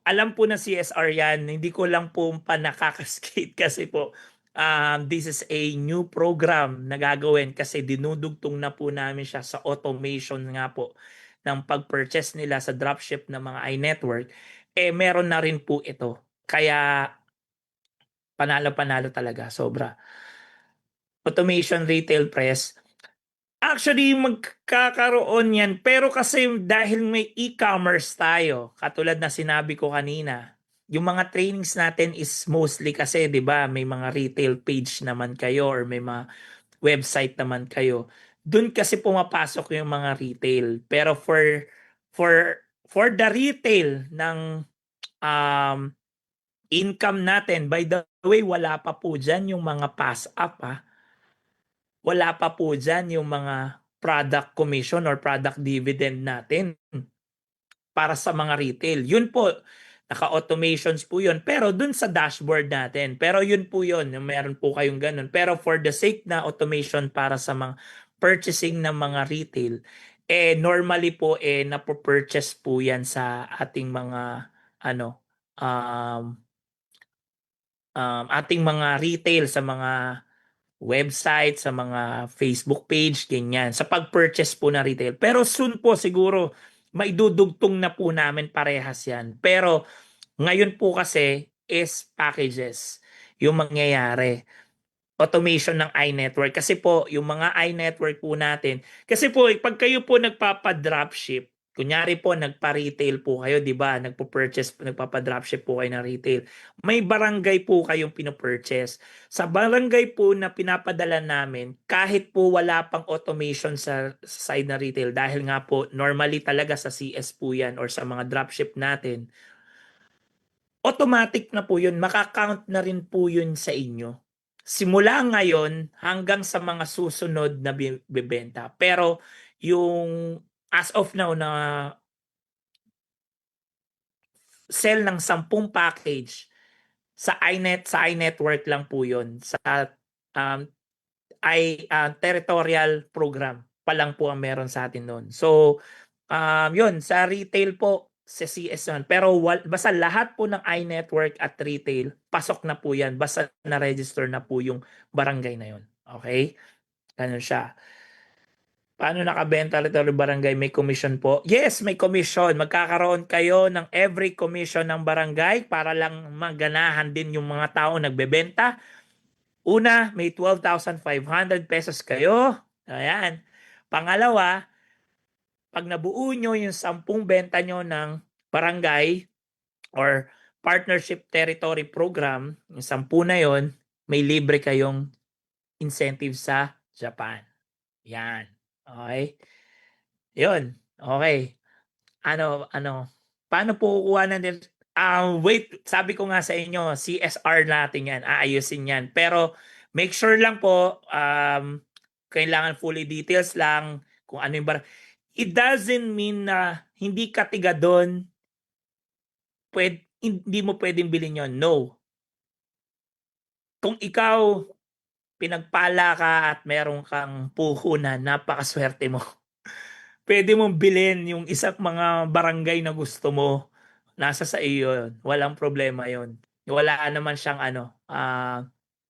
alam po na CSR yan, hindi ko lang po pa nakakaskate kasi po this is a new program na gagawin kasi dinudugtong na po namin siya sa automation nga po ng pag-purchase nila sa dropship ng mga iNetwork. Meron na rin po ito. Kaya panalo-panalo talaga, sobra. Automation retail press. Actually, magkakaroon yan. Pero kasi dahil may e-commerce tayo, katulad na sinabi ko kanina, yung mga trainings natin is mostly kasi, di ba, may mga retail page naman kayo or may mga website naman kayo. Doon kasi pumapasok yung mga retail. Pero for the retail ng income natin, by the way, wala pa po dyan yung mga pass-up Wala pa po dyan yung mga product commission or product dividend natin para sa mga retail. Yun po, naka-automations po yun. Pero dun sa dashboard natin. Pero yun po yun, meron po kayong ganun. Pero for the sake na automation para sa mga purchasing ng mga retail, normally po, napo-purchase po yan sa ating mga, ating mga retail, sa mga website, sa mga Facebook page, ganyan. Sa pag-purchase po na retail. Pero soon po siguro, maidudugtong na po namin parehas yan. Pero ngayon po kasi is packages yung mangyayari. Automation ng iNetwork. Kasi po, yung mga iNetwork po natin, kasi po, pag kayo po nagpapa-dropship, kunyari po, nagpa-retail po kayo, di ba? Nagpo-purchase, nagpapa-dropship po kayo ng retail. May barangay po kayong pinopurchase. Sa barangay po na pinapadala namin, kahit po wala pang automation sa side na retail, dahil nga po, normally talaga sa CS po yan or sa mga dropship natin, automatic na po yun, makakount na rin po yun sa inyo. Simula ngayon hanggang sa mga susunod na bibenta. Pero yung as of now na sell ng 10 package sa iNetwork lang po yun. Sa territorial program pa lang po ang meron sa atin noon. So, yun, sa retail po, sa CS yun. Pero basta lahat po ng iNetwork at retail, pasok na po yan. Basta na-register na po yung barangay na yun. Okay? Ganun siya. Paano nakabenta rito ng barangay? May commission po? Yes, may commission. Magkakaroon kayo ng every commission ng barangay para lang maganahan din yung mga tao nagbebenta. Una, may 12,500 pesos kayo. Ayan. Pangalawa, pag nabuo nyo yung 10 benta nyo ng barangay or partnership territory program, yung 10 na yon, may libre kayong incentive sa Japan. Yan. Okay? Yun. Okay. Paano po kukuha natin? Wait, sabi ko nga sa inyo, CSR natin yan, aayusin yan. Pero make sure lang po, kailangan fully details lang kung ano yung it doesn't mean na hindi ka tiga doon, hindi mo pwedeng bilhin yon. No. Kung ikaw pinagpala ka at meron kang puhunan, napakaswerte mo. Pwede mong bilhin yung isang mga barangay na gusto mo. Nasa sa iyo yun. Walang problema yun. Wala naman siyang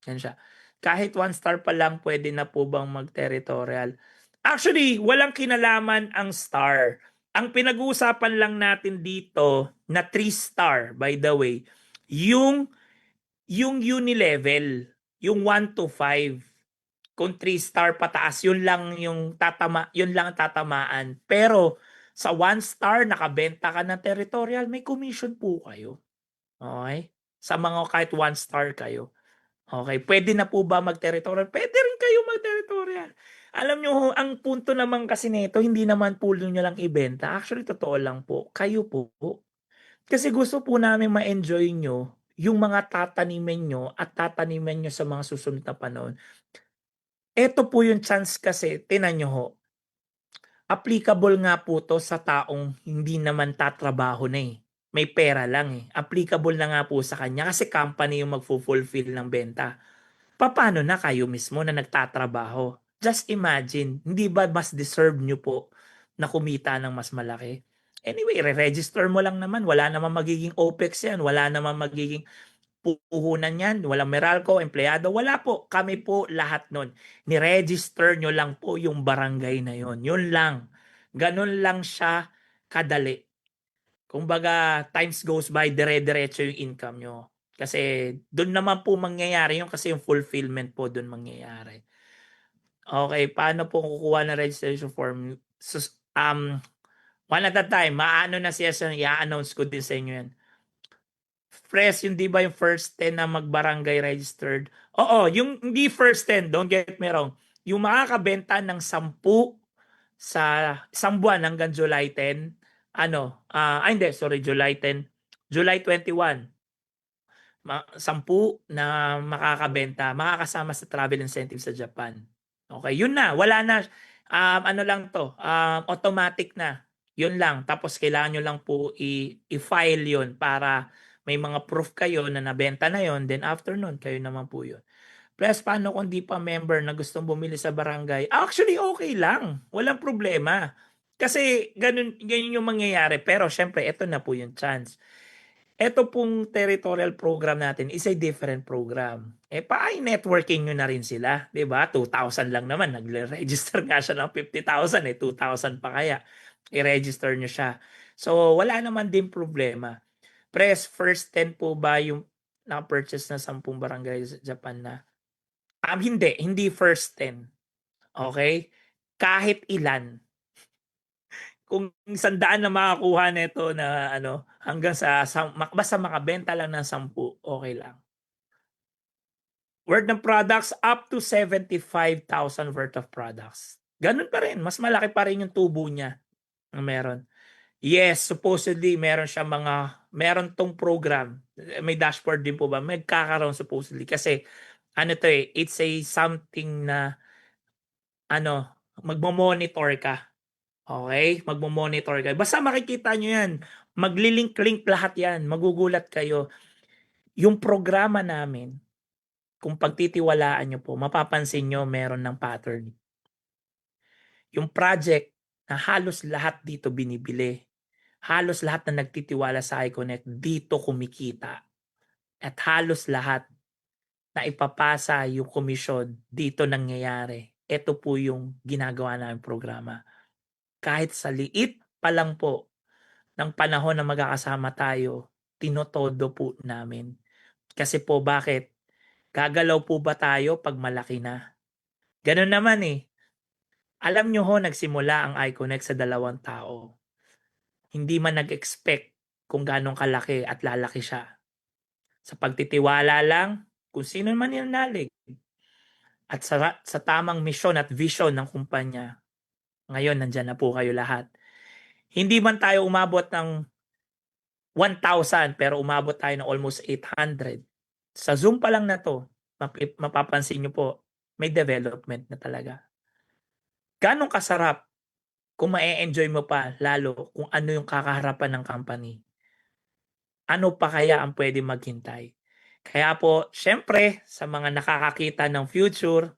yan siya. Kahit 1 star pa lang, pwede na po bang mag-territorial? Actually, walang kinalaman ang star. Ang pinag-uusapan lang natin dito na 3 star, by the way, yung unilevel, yung 1 to 5. Kung 3 star pataas, yun lang ang tatamaan. Pero sa 1 star, nakabenta ka ng territorial, may commission po kayo. Okay? Sa mga kahit 1 star kayo. Okay, pwede na po ba mag-territorial? Pwede rin kayo mag-territorial. Alam nyo, ang punto naman kasi nito, hindi naman po nyo lang ibenta. Actually, totoo lang po. Kayo po. Kasi gusto po namin ma-enjoy nyo yung mga tatanimin nyo at tatanimin nyo sa mga susunod na panahon. Ito po yung chance kasi, tinan nyo ho, applicable nga po to sa taong hindi naman tatrabaho na eh. May pera lang eh. Applicable na nga po sa kanya kasi company yung magfulfill ng benta. Paano na kayo mismo na nagtatrabaho? Just imagine, hindi ba mas deserve nyo po na kumita ng mas malaki? Anyway, re-register mo lang naman. Wala naman magiging OPEX yan. Wala naman magiging puhunan yan. Walang Meralco, empleyado. Wala po. Kami po lahat nun. Ni-register nyo lang po yung barangay na yon. Yun lang. Ganun lang siya kadali. Kumbaga, times goes by, dire-diretso yung income nyo. Kasi doon naman po mangyayari yung kasi yung fulfillment po doon mangyayari. Okay, paano po kukuha ng registration form? One at a time, maano na siya i-announce ko din sa inyo yan. Fresh, yung di ba yung first 10 na mag-barangay registered? Oo, yung hindi first 10, don't get me wrong. Yung makakabenta ng 10 sa isang buwan hanggang July 10, hindi, sorry, July 10, July 21, 10 na makakabenta, makakasama sa travel incentive sa Japan. Okay, yun na, wala na. Ano lang to, automatic na. Yun lang. Tapos kailangan nyo lang po i-file yun para may mga proof kayo na nabenta na yun. Then after nun, kayo naman po yun. Plus, paano kung di pa member na gustong bumili sa barangay? Actually, okay lang. Walang problema. Kasi ganun yung mangyayari. Pero syempre, ito na po yung chance. Ito pong territorial program natin is a different program. Pa-networking nyo na rin sila. 'Di ba? 2,000 lang naman. Nag-register nga siya ng 50,000 2,000 pa kaya. I-register nyo siya. So, wala naman din problema. Press first 10 po ba yung na-purchase na 10 barangay sa Japan na? Hindi first 10. Okay? Kahit ilan. Kung 100 na makakuha nito na hanggang basta makabenta lang ng 10, okay lang. Worth ng products up to 75,000 worth of products. Ganun pa rin, mas malaki pa rin yung tubo niya na meron. Yes, supposedly meron tong program. May dashboard din po ba? May kakaroon supposedly kasi it's a something na magmo-monitor ka. Okay? Magmo-monitor kayo. Basta makikita nyo yan. Maglilink-link lahat yan. Magugulat kayo. Yung programa namin, kung pagtitiwalaan nyo po, mapapansin nyo meron ng pattern. Yung project na halos lahat dito binibili. Halos lahat na nagtitiwala sa iConnect dito kumikita. At halos lahat na ipapasa yung komisyon dito nangyayari. Ito po yung ginagawa namin programa. Kahit sa liit pa lang po ng panahon na magkakasama tayo, tinotodo po namin. Kasi po bakit? Gagalaw po ba tayo pag malaki na? Ganun naman eh. Alam nyo ho, nagsimula ang iConnect sa 2 tao. Hindi man nag-expect kung ganong kalaki at lalaki siya. Sa pagtitiwala lang, kung sino man yung nalig. At sa tamang misyon at vision ng kumpanya, ngayon nandyan na po kayo lahat. Hindi man tayo umabot ng 1,000 pero umabot tayo ng almost 800. Sa Zoom pa lang na to, mapapansin nyo po, may development na talaga. Ganong kasarap kung ma-enjoy mo pa lalo kung ano yung kakaharapan ng company. Ano pa kaya ang pwede maghintay? Kaya po, syempre, sa mga nakakakita ng future,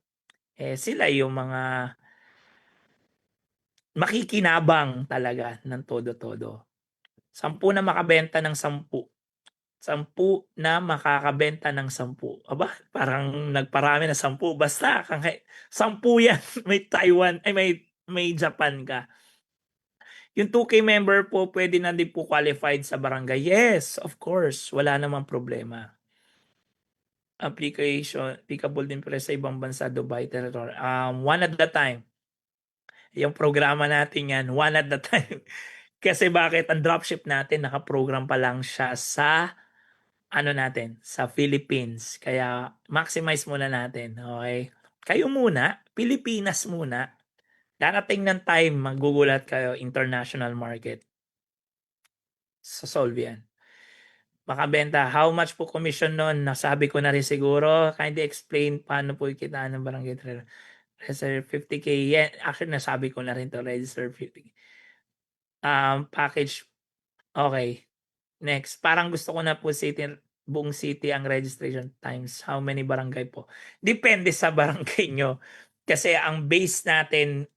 sila yung mga makikinabang talaga ng todo-todo. 10 na makabenta ng 10. 10 na makakabenta ng 10. Aba, parang nagparami na 10. Basta, 10 yan. May Taiwan, may Japan ka. Yung 2K member po, pwede na din po qualified sa barangay. Yes, of course. Wala namang problema. Applicable din pala sa ibang bansa, Dubai territory. One at a time. Yung programa natin yan, one at a time. Kasi bakit? Ang dropship natin, nakaprogram pa lang siya sa sa Philippines. Kaya maximize muna natin, okay? Kayo muna, Pilipinas muna. Darating ng time, magugulat kayo, international market. Solve yan. Makabenta. How much po commission nun? Nasabi ko na rin siguro. Kindly explain paano po ikitaan ng barangay trader. Register 50K. Yeah, actually, nasabi ko na rin to. Register 50K. Package. Okay. Next. Parang gusto ko na po buong city ang registration times. How many barangay po? Depende sa barangay nyo. Kasi ang base natin,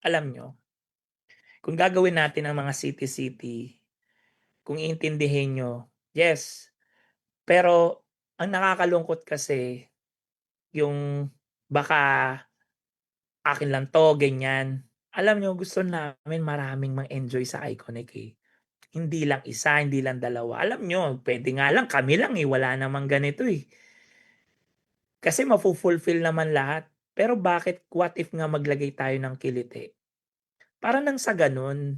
alam nyo, kung gagawin natin ang mga city-city, kung iintindihin nyo, yes. Pero, ang nakakalungkot kasi, yung baka akin lang to, ganyan. Alam nyo, gusto namin maraming mang-enjoy sa Iconic eh. Hindi lang isa, hindi lang dalawa. Alam nyo, pwede nga lang, kami lang eh, wala namang ganito eh. Kasi mafu-fulfill naman lahat. Pero bakit, what if nga maglagay tayo ng kiliti? Para nang sa ganun,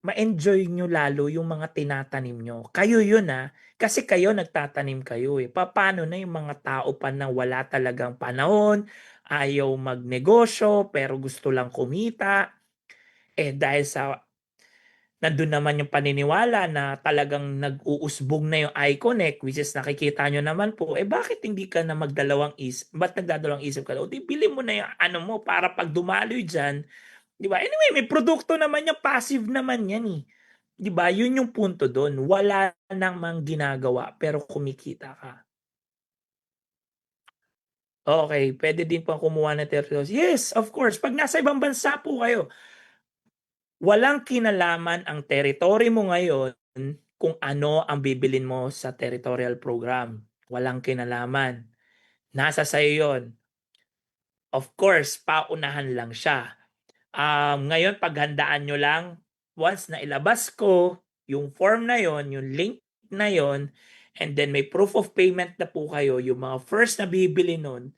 ma-enjoy nyo lalo yung mga tinatanim nyo. Kayo yun kasi kayo nagtatanim kayo eh. Paano na yung mga tao pa na wala talagang panahon, ayaw magnegosyo, pero gusto lang kumita. Dahil sa nandun naman yung paniniwala na talagang nag-uusbong na yung Iconic, which is nakikita nyo naman po, bakit hindi ka na magdalawang isip? Ba't nagdadalawang isip ka? O di bili mo na yung mo para pag dumaloy dyan, di ba? Anyway, may produkto naman yan, passive naman yan eh. Di ba? Yun yung punto doon. Wala namang ginagawa pero kumikita ka. Okay, pwede din po kumuha ng territories. Yes, of course. Pag nasa ibang bansa po kayo, walang kinalaman ang territory mo ngayon kung ano ang bibilin mo sa territorial program. Walang kinalaman. Nasa sa'yo yun. Of course, paunahan lang siya. Ngayon, paghandaan nyo lang, once na ilabas ko yung form na yon, yung link na yon, and then may proof of payment na po kayo, yung mga first na bibili nun,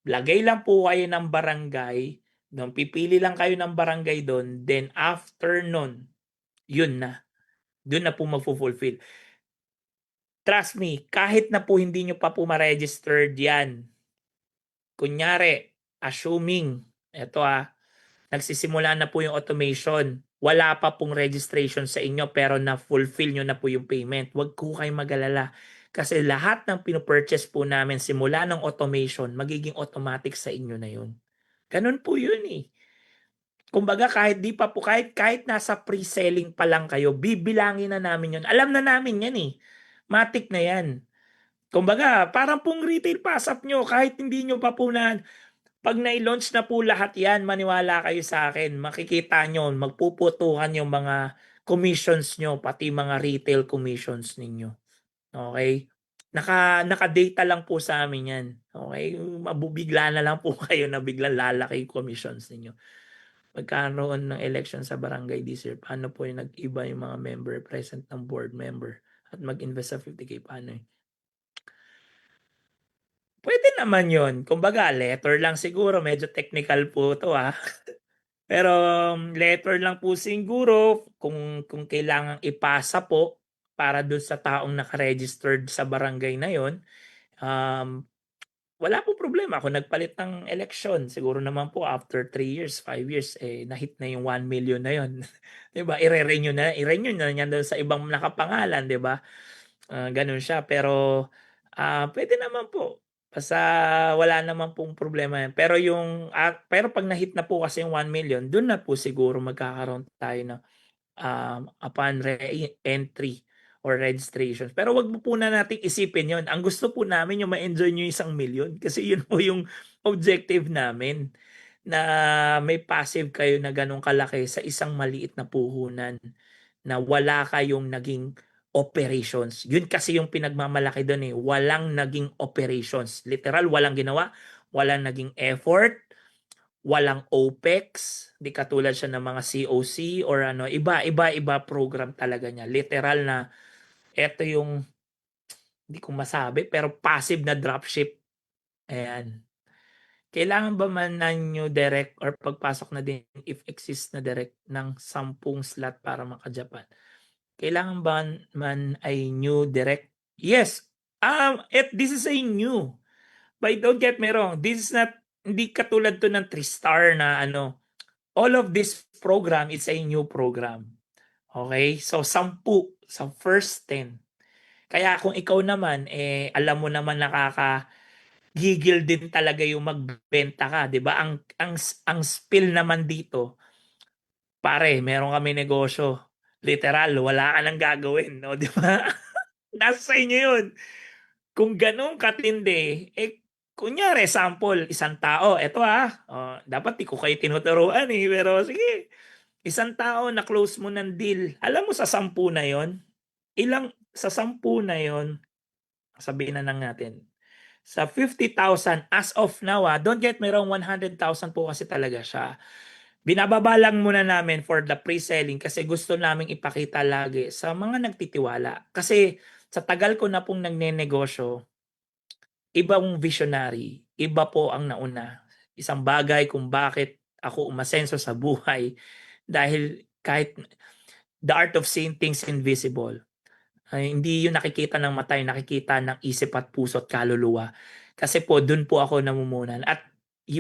lagay lang po kayo ng barangay, nung pipili lang kayo ng barangay doon, then after nun, yun na. Doon na po magfulfill. Trust me, kahit na po hindi nyo pa po ma-registered yan, kunyari, assuming, eto nagsisimula na po yung automation, wala pa pong registration sa inyo pero na-fulfill nyo na po yung payment, huwag ko kayong mag-alala. Kasi lahat ng pinupurchase po namin simula ng automation, magiging automatic sa inyo na yun. Ganun po yun eh. Kumbaga kahit di pa po, kahit nasa pre-selling pa lang kayo, bibilangin na namin yun. Alam na namin yan eh. Matik na yan. Kumbaga, parang pong retail pass up nyo, kahit hindi nyo pa po pag na-launch na po lahat yan, maniwala kayo sa akin, makikita nyo, magpuputuhan yung mga commissions nyo, pati mga retail commissions ninyo. Okay? Naka-data lang po sa amin yan. Okay? Mabubigla na lang po kayo na biglang lalaki yung commissions ninyo. Magkaroon ng election sa barangay this year, paano po yung nag-iba yung mga member present ng board member at mag-invest sa 50K, paano eh? Pwede naman yon. Kumbaga, letter lang siguro. Medyo technical po to Pero letter lang po siguro kung kailangang ipasa po para doon sa taong naka-registered sa barangay na yon. Wala po problema kung nagpalit ng election. Siguro naman po after 3 years, 5 years, na-hit na yung 1 million na yon. 'Di ba? I-renew na yan doon sa ibang nakapangalan, 'di ba? Ganun siya. Pero pwede naman po. Basta wala naman pong problema yan. Pero pag na-hit na po kasi yung 1 million, doon na po siguro magkakaroon tayo ng upon re-entry or registrations. Pero wag mo po na nating isipin yon. Ang gusto po namin yung ma-enjoy nyo yung 1,000,000 kasi yun po yung objective namin na may passive kayo na ganun kalaki sa isang maliit na puhunan na wala kayong naging operations. Yun kasi yung pinagmamalaki doon eh. Walang naging operations. Literal, walang ginawa. Walang naging effort. Walang OPEX. Di katulad siya ng mga COC or ano. Iba program talaga niya. Literal na eto yung hindi ko masabi pero passive na dropship. Ayan. Kailangan ba man na new direct or pagpasok na din if exist na direct ng 10 slot para maka-Japan? Kailangan ba man ay new direct? Yes. This is a new. But don't get me wrong. This is not, hindi katulad to ng 3-star na ano. All of this program, it's a new program. Okay? So, 10 sa first 10. Kaya kung ikaw naman, alam mo naman gigil din talaga yung magbenta ka, 'di ba? Ang spill naman dito, pare, meron kami negosyo. Literal, wala ka nang gagawin, no, 'di ba? Nasa sa inyo 'yun. Kung gano'n katindi, kunyari sample, isang tao, eto dapat di ko kayo tinuturuan pero sige, isang tao na close mo ng deal. Alam mo sa 10 na 'yon, sa 10 na 'yon, sabihin na lang natin, sa 50,000 as of now, don't get me wrong, 100,000 po kasi talaga siya. Binababa lang muna namin for the pre-selling kasi gusto naming ipakita lagi sa mga nagtitiwala. Kasi sa tagal ko na pong nagnenegosyo, ibang visionary, iba po ang nauna. Isang bagay kung bakit ako umasenso sa buhay dahil kahit the art of seeing things invisible. Ay, hindi yun nakikita ng mata, yung nakikita ng isip at puso at kaluluwa. Kasi po, dun po ako namumunan. At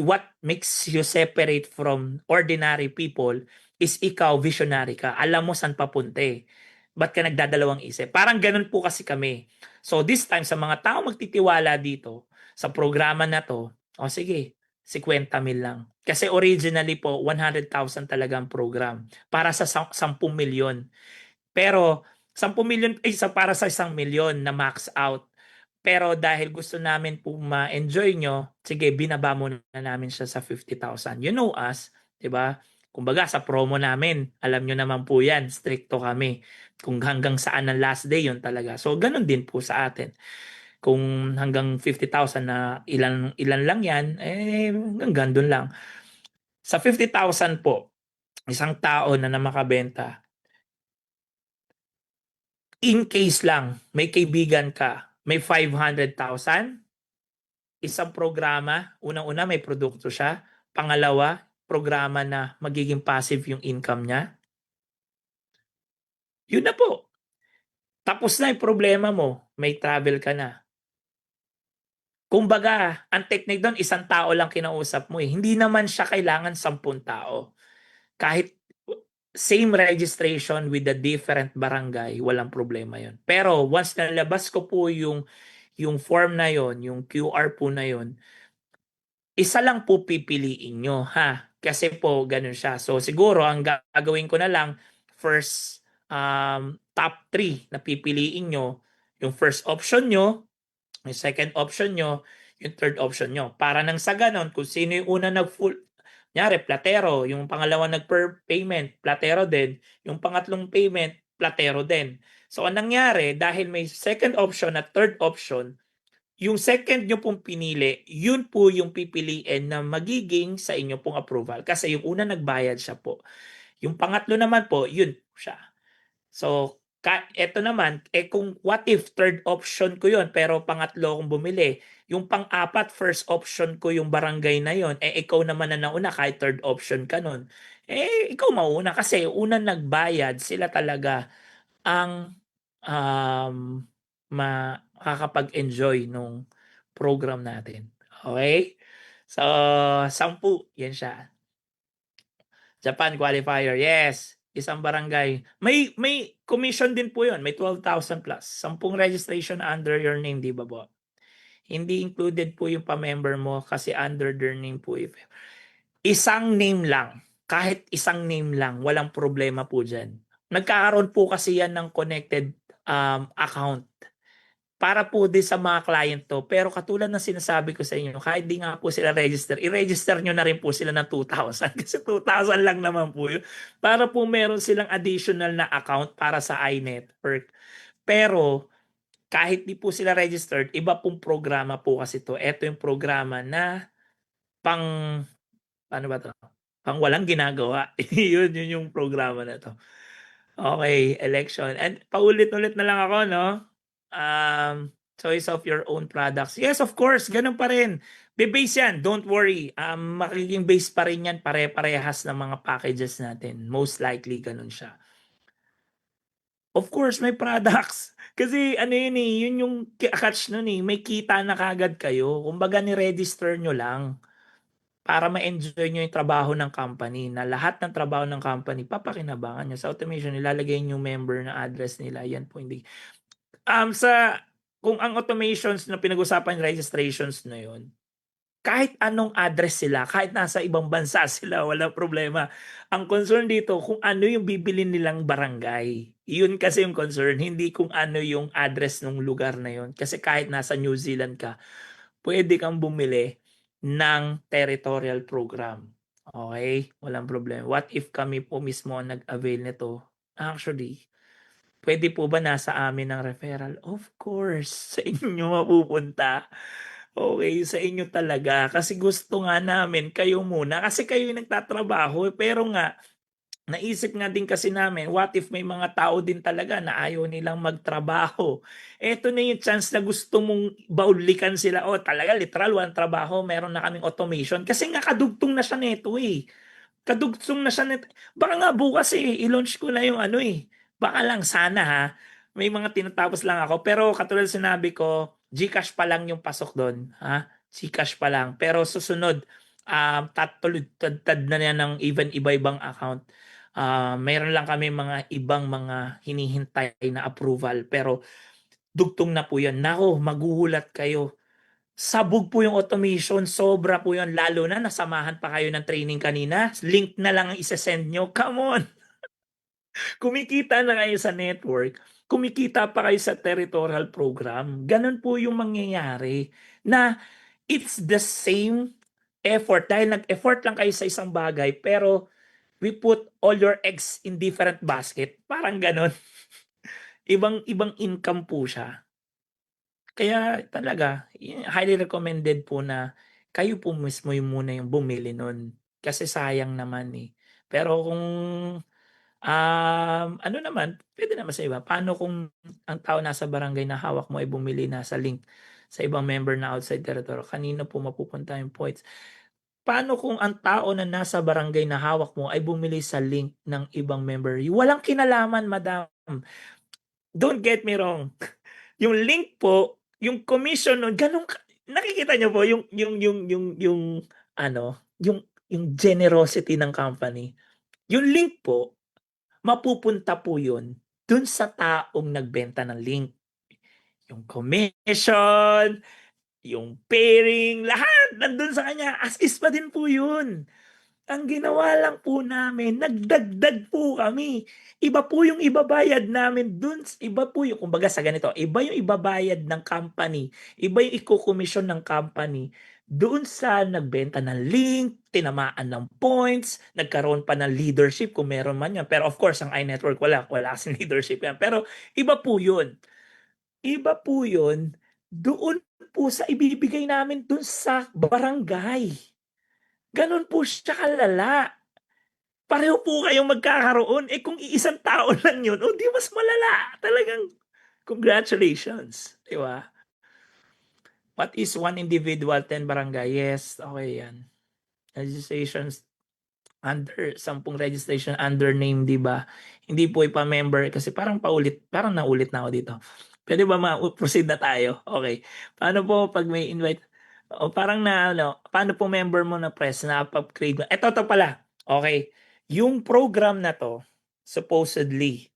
what makes you separate from ordinary people is ikaw, visionary ka. Alam mo saan papunta eh. Ba't ka nagdadalawang isip? Parang ganun po kasi kami. So this time, sa mga tao magtitiwala dito, sa programa na to, o sige, 50,000 lang. Kasi originally po, 100,000 talaga ang program para sa 10,000,000. Pero 10,000,000 para sa 1,000,000 na max out. Pero dahil gusto namin po ma-enjoy nyo, sige, binaba muna namin siya sa 50,000. You know us, 'di ba? Kumbaga sa promo namin, alam nyo naman po yan, stricto kami. Kung hanggang saan ang last day, yun talaga. So, ganun din po sa atin. Kung hanggang 50,000 na ilan lang yan, hanggang doon lang. Sa 50,000 po, isang tao na makabenta, in case lang, may kaibigan ka, may 500,000, isang programa, unang-una may produkto siya, pangalawa, programa na magiging passive yung income niya. Yun na po. Tapos na yung problema mo, may travel ka na. Kumbaga, ang technique doon, isang tao lang kinausap mo eh. Hindi naman siya kailangan 10 tao. Kahit same registration with a different barangay, walang problema yon. Pero once nalabas ko po yung form na yon, yung QR po na yon, isa lang po pipiliin nyo kasi po ganun siya. So siguro ang gagawin ko na lang, first top 3 na pipiliin nyo, yung first option nyo, yung second option nyo, yung third option nyo. Para nang sa ganon, kung sino yung una nag-full, nyari, platero. Yung pangalawa nag-per payment, platero din. Yung pangatlong payment, platero din. So, ang nangyari, dahil may second option at third option, yung second nyo pong pinili, yun po yung pipiliin na magiging sa inyo pong approval. Kasi yung una nagbayad siya po. Yung pangatlo naman po, yun po siya. So, eto naman, kung what if third option ko yun, pero pangatlo kong bumili, yung pang-apat, first option ko yung barangay na yun, ikaw naman na nauna kahit third option ka nun, ikaw mauna kasi unang nagbayad, sila talaga ang makakapag-enjoy nung program natin. Okay? So, 10, yan siya. Japan qualifier, yes. Isang barangay. May commission din po yun. May 12,000 plus. 10 registration under your name, di ba po? Hindi included po yung pa-member mo kasi under their name po. Isang name lang. Kahit isang name lang, walang problema po dyan. Nagkakaroon po kasi yan ng connected account. Para po din sa mga client to. Pero katulad ng sinasabi ko sa inyo, kahit di nga po sila register, i-register nyo na rin po sila ng 2,000 kasi 2,000 lang naman po yun. Para po meron silang additional na account para sa iNetwork. Pero kahit di po sila registered, iba pong programa po kasi to. Ito yung programa na pang, ano ba to? Pang walang ginagawa. yun yung programa na to. Okay, election. And paulit-ulit na lang ako, no? Choice of your own products. Yes, of course, ganun pa rin. Be-base yan, don't worry. Magiging base pa rin yan, pare-parehas ng mga packages natin. Most likely, ganun siya. Of course, may products. Kasi ano yun eh, yun yung catch nun eh. May kita na kagad kayo. Kumbaga ni-register nyo lang para ma-enjoy nyo yung trabaho ng company, na lahat ng trabaho ng company, papakinabangan nyo. Sa automation, nilalagay nyo yung member na address nila. Yan po hindi. Kung ang automations na pinag-usapan, registrations na yun, kahit anong address sila, kahit nasa ibang bansa sila, walang problema. Ang concern dito, kung ano yung bibili nilang barangay. Yun kasi yung concern, hindi kung ano yung address ng lugar na yun. Kasi kahit nasa New Zealand ka, pwede kang bumili ng territorial program. Okay? Walang problema. What if kami po mismo ang nag-avail nito? Actually, pwede po ba nasa amin ang referral? Of course, sa inyo mapupunta. Okay, sa inyo talaga. Kasi gusto nga namin kayo muna. Kasi kayo yung nagtatrabaho. Pero nga, naisip nga din kasi namin, what if may mga tao din talaga na ayaw nilang magtrabaho? Eto na yung chance na gusto mong baulikan sila. O talaga, literal, walang trabaho. Meron na kaming automation. Kasi nga kadugtong na siya neto eh. Kadugtong na siya neto. Baka nga bukas eh, i-launch ko na yung ano eh. Baka lang sana ha. May mga tinatapos lang ako. Pero katulad sinabi ko, GCash pa lang yung pasok doon. Ha? GCash pa lang. Pero susunod, tad na yan ng even iba-ibang account. Mayroon lang kami mga ibang mga hinihintay na approval. Pero dugtong na po yan. Nako, maguhulat kayo. Sabog po yung automation, sobra po yun. Lalo na nasamahan pa kayo ng training kanina. Link na lang ang isa-send nyo. Come on! Kumikita na kayo sa network. Kumikita pa kayo sa territorial program. Ganun po yung mangyayari. Na it's the same effort. Dahil nag-effort lang kayo sa isang bagay, pero we put all your eggs in different basket. Parang ganun. Ibang income po siya. Kaya talaga, highly recommended po na kayo po mismo yung muna yung bumili nun. Kasi sayang naman eh. Pero kung ano naman, pwede naman sa iba. Paano kung ang tao nasa barangay na hawak mo ay bumili na sa link sa ibang member na outside territory? Kanino po mapupunta yung points? Paano kung ang tao na nasa barangay na hawak mo ay bumili sa link ng ibang member? Walang kinalaman, madam. Don't get me wrong. Yung link po, yung commission nun, ganun nakikita niyo po yung ano, yung generosity ng company. Yung link po, mapupunta po yun dun sa taong nagbenta ng link. Yung commission, yung pairing, lahat nandun sa kanya. As is pa din po yun. Ang ginawa lang po namin, nagdagdag po kami. Iba po yung ibabayad namin dun. Iba po yung, kumbaga sa ganito, iba yung ibabayad ng company. Iba yung iko-commission ng company. Doon sa nagbenta ng link, tinamaan ng points, nagkaroon pa ng leadership kung meron man yan. Pero of course, ang iNetwork wala kasing leadership yan. Pero iba po yun. Iba po yun. Doon po sa ibibigay namin doon sa barangay. Ganon po siya kalala. Pareho po kayong magkakaroon. Eh kung iisang tao lang yun, di mas malala. Talagang congratulations. Di ba? What is one individual, 10 barangay? Yes, okay yan. Registrations under, 10 registration under name, di ba? Hindi po ipa-member kasi parang naulit na ako dito. Pwede ba ma-proceed na tayo? Okay. Paano po pag may invite? O parang paano po member mo na press na upgrade mo? Ito pala. Okay. Yung program na to, supposedly,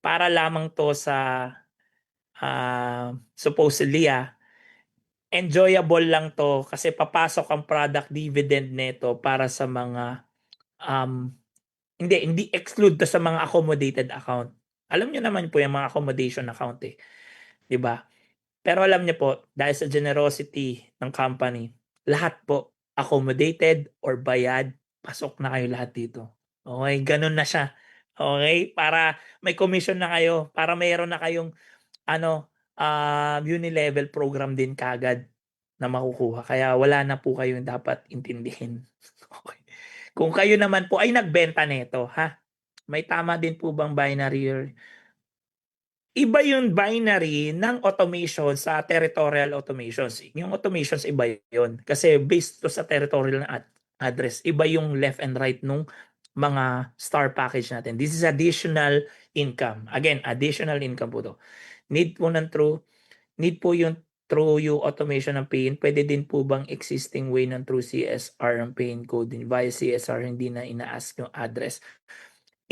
para lamang to sa supposedly enjoyable lang to kasi papasok ang product dividend neto para sa mga hindi exclude to sa mga accommodated account. Alam niyo naman po yung mga accommodation account eh, 'di ba? Pero alam niyo po, dahil sa generosity ng company, lahat po accommodated or bayad, pasok na kayo lahat dito. Okay, gano'n na siya. Okay, para may commission na kayo, para mayroon na kayong ano, uni-level program din kaagad na makukuha. Kaya wala na po kayong dapat intindihin. Okay. Kung kayo naman po ay nagbenta nito, ha? May tama din po bang binary or iba yung binary ng automation sa territorial automations. Yung automations iba yun. Kasi based to sa territorial na address, iba yung left and right nung mga star package natin. This is additional income. Again, additional income po to. Need po ng true, need po yung through yung automation ng PIN. Pwede din po bang existing way ng true CSR ang PIN code via CSR, hindi na ina-ask yung address?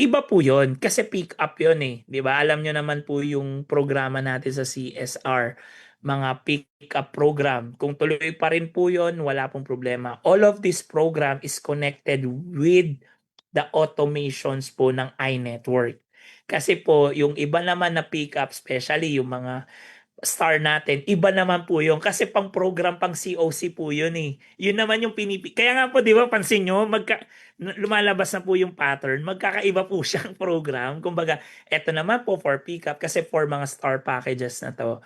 Iba po 'yon kasi pick up 'yon eh, 'di ba? Alam niyo naman po yung programa natin sa CSR, mga pick up program. Kung tuloy pa rin po 'yon, wala pong problema. All of this program is connected with the automations po ng iNetwork. Kasi po yung iba naman na pick up, especially yung mga star natin, iba naman po yun. Kasi pang program, pang COC po yun eh. Yun naman yung Kaya nga po, di ba, pansin nyo, lumalabas na po yung pattern. Magkakaiba po siyang program. Kumbaga, eto naman po for pickup kasi for mga star packages na to.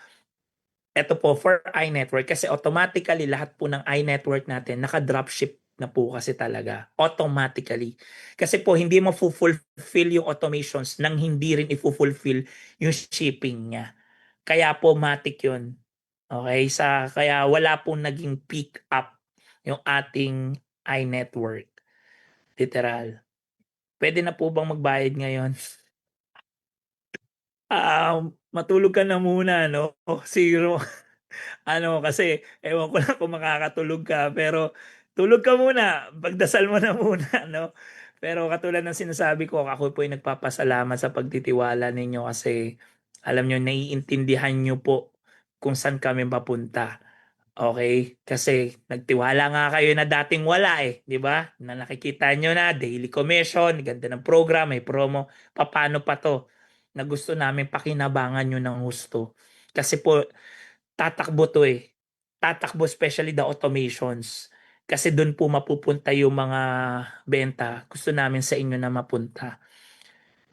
Eto po for iNetwork kasi automatically lahat po ng iNetwork natin naka-dropship na po kasi talaga. Automatically. Kasi po hindi mo fulfill yung automations nang hindi rin i-fulfill yung shipping niya. Kaya po matic 'yun. Okay, kaya wala pong naging pick up yung ating iNetwork, literal. Puwede na po bang magbayad ngayon? Matulog ka na muna 'no, zero. Kasi ewan ko lang kung makakatulog ka, pero tulog ka muna, pagdasal mo na muna 'no. Pero katulad ng sinasabi ko, ako po ay nagpapasalamat sa pagtitiwala ninyo kasi alam niyo naiintindihan niyo po kung saan kami papunta. Okay, kasi nagtiwala nga kayo na dating wala, eh, 'di ba? Na nakikita niyo na daily commission, ganda ng program, may promo, papaano pa 'to? Na gusto namin pakinabangan niyo ng husto. Kasi po tatakbo 'to, eh. Tatakbo especially the automations. Kasi dun po mapupunta yung mga benta. Gusto namin sa inyo na mapunta.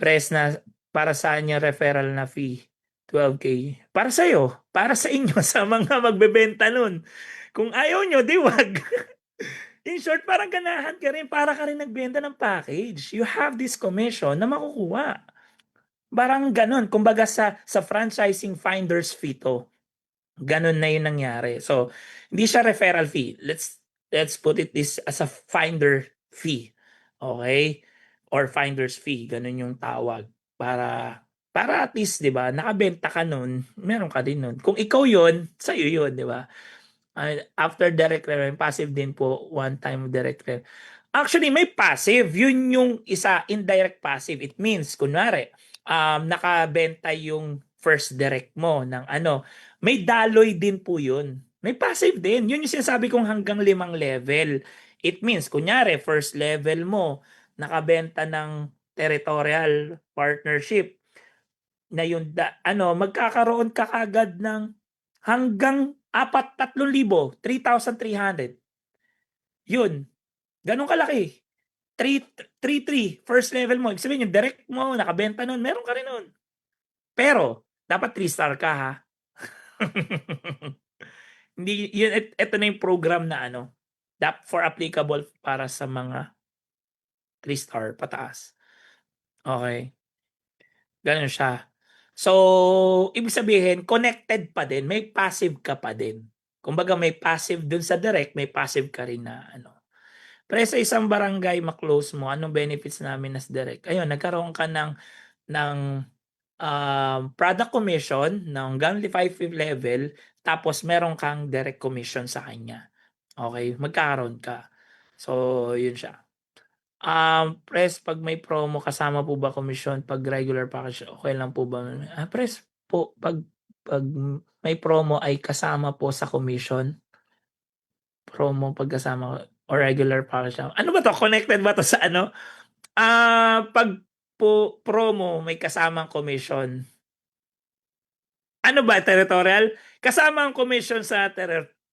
Press na para saan yung referral na fee? 12K. Para sa'yo, para sa inyo, sa mga magbebenta nun. Kung ayaw nyo, di wag. In short, parang ganahan ka rin para ka rin nagbenta ng package. You have this commission na makukuha. Parang ganun. Kumbaga sa franchising finder's fee to. Ganun na yung nangyari. So, hindi siya referral fee. Let's put it this as a finder fee. Okay? Or finder's fee. Ganun yung tawag. Para at least, 'di ba, nakabenta ka nun, meron ka din nun. Kung ikaw 'yon, sa'yo 'yon, 'di ba? After direct revenue, passive din po, one time direct revenue. Actually, may passive. Yun yung isa, indirect passive. It means, kunwari, nakabenta yung first direct mo ng ano, may daloy din po yun. May passive din. Yun yung sinasabi kong hanggang 5 level. It means, kunyari, first level mo, nakabenta ng territorial partnership na yung magkakaroon ka kagad ng hanggang 3,000, 3,300. Yun, ganun kalaki. 3 first level mo. Ibig sabihin yung direct mo, nakabenta nun, meron ka rin nun. Pero, dapat 3-star ka ha. Hindi, yun, ito na yung program na for applicable para sa mga 3-star pataas. Okay. Ganun siya. So, ibig sabihin, connected pa din, may passive ka pa din. Kumbaga may passive dun sa direct, may passive ka rin na Pero sa isang barangay ma-close mo, anong benefits namin as direct? Ayun, nagkaroon ka ng product commission ng hanggang 5 level, tapos meron kang direct commission sa kanya. Okay, magkakaroon ka. So, yun siya. Press, pag may promo, kasama po ba komisyon? Pag regular package, okay lang po ba? Press po, pag may promo ay kasama po sa commission. Promo pag kasama or regular package. Ano ba to? Connected ba to sa pag promo may kasamang commission. Ano ba, territorial? Kasama ang commission sa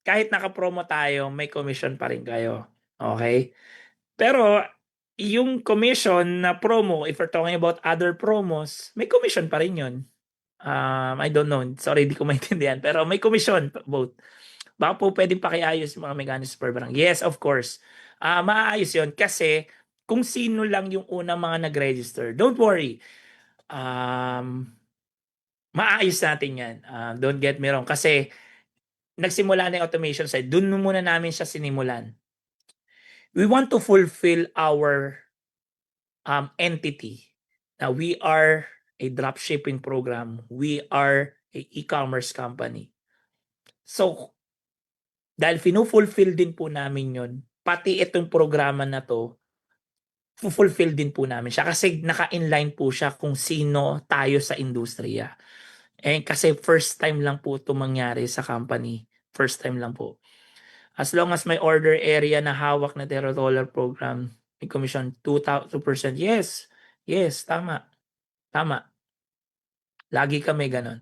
kahit naka-promo tayo, may commission pa rin kayo. Okay? Pero yung commission na promo, if we're talking about other promos, may commission pa rin yun. I don't know. Sorry, di ko maintindihan. Pero may commission both. Baka po pwedeng pakiayos yung mga mechanics per barangay. Yes, of course. Maaayos yun kasi kung sino lang yung unang mga nag-register, don't worry. Maayos natin yan. Don't get me wrong. Kasi nagsimula na yung automation side. Doon muna namin siya sinimulan. We want to fulfill our entity. Now, we are a dropshipping program. We are a e-commerce company. So, dahil fulfill din po namin yun, pati itong programa na to, fulfill din po namin siya kasi naka-inline po siya kung sino tayo sa industriya. Kasi first time lang po ito mangyari sa company. First time lang po. As long as may order area na hawak na $0 program, may commission 2%. Yes. Yes, tama. Tama. Lagi kami ganon.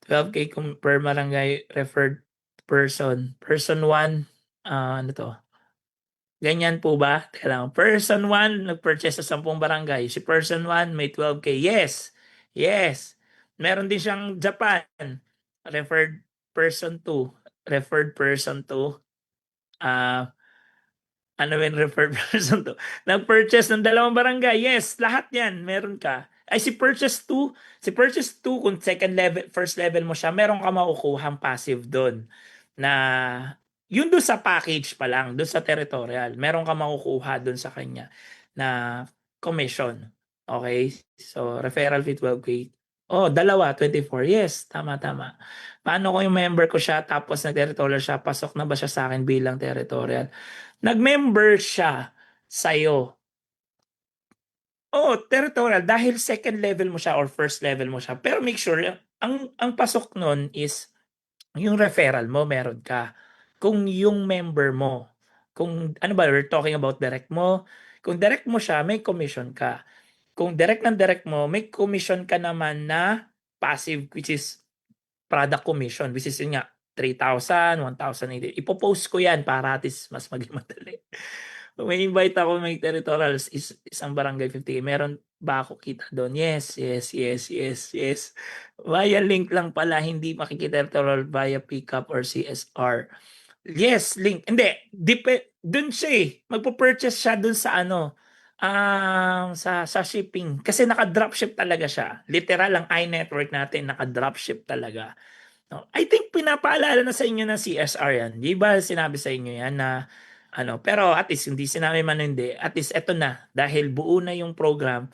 12K per barangay referred person. Person 1, ano to? Ganyan po ba? Teka lang. Person 1, nag-purchase sa 10 barangay. Si person 1 may 12K. Yes. Yes. Meron din siyang Japan. Referred person 2. Referred person 2. Ano yung referred person 2? Nag-purchase ng 2 barangay. Yes, lahat yan. Meron ka. Ay, si purchase 2, kung second level, first level mo siya, meron ka makukuhang passive doon. Na, yun doon sa package pa lang, doon sa territorial, meron ka makukuha doon sa kanya na commission. Okay? So, referral fee 12K. Oh, 24. Yes, tama. Paano kung yung member ko siya tapos nag-territorial siya, pasok na ba siya sa akin bilang territorial? Nag-member siya sa'yo. Oh, territorial dahil second level mo siya or first level mo siya. Pero make sure ang pasok nun is yung referral mo meron ka. Kung yung member mo, kung ano ba we're talking about direct mo, kung direct mo siya, may commission ka. Kung direct mo, may commission ka naman na passive which is product commission which is yun nga 3,000, 1,000. Ipopost ko yan para at least mas maging madali. May invite ako may territorials isang barangay 50. Meron ba ako kita doon? Yes. Via link lang pala, hindi makikiterritorial via pickup or CSR. Yes, link. Hindi, doon siya eh. Magpo-purchase siya doon sa ano, sa shipping. Kasi naka-dropship talaga siya. Literal ang iNetwork natin, naka-dropship talaga. No, I think pinapaalala na sa inyo ng CSR yan. Di ba sinabi sa inyo yan na ano, pero at least hindi sinabi man hindi. At least eto na dahil buo na yung program.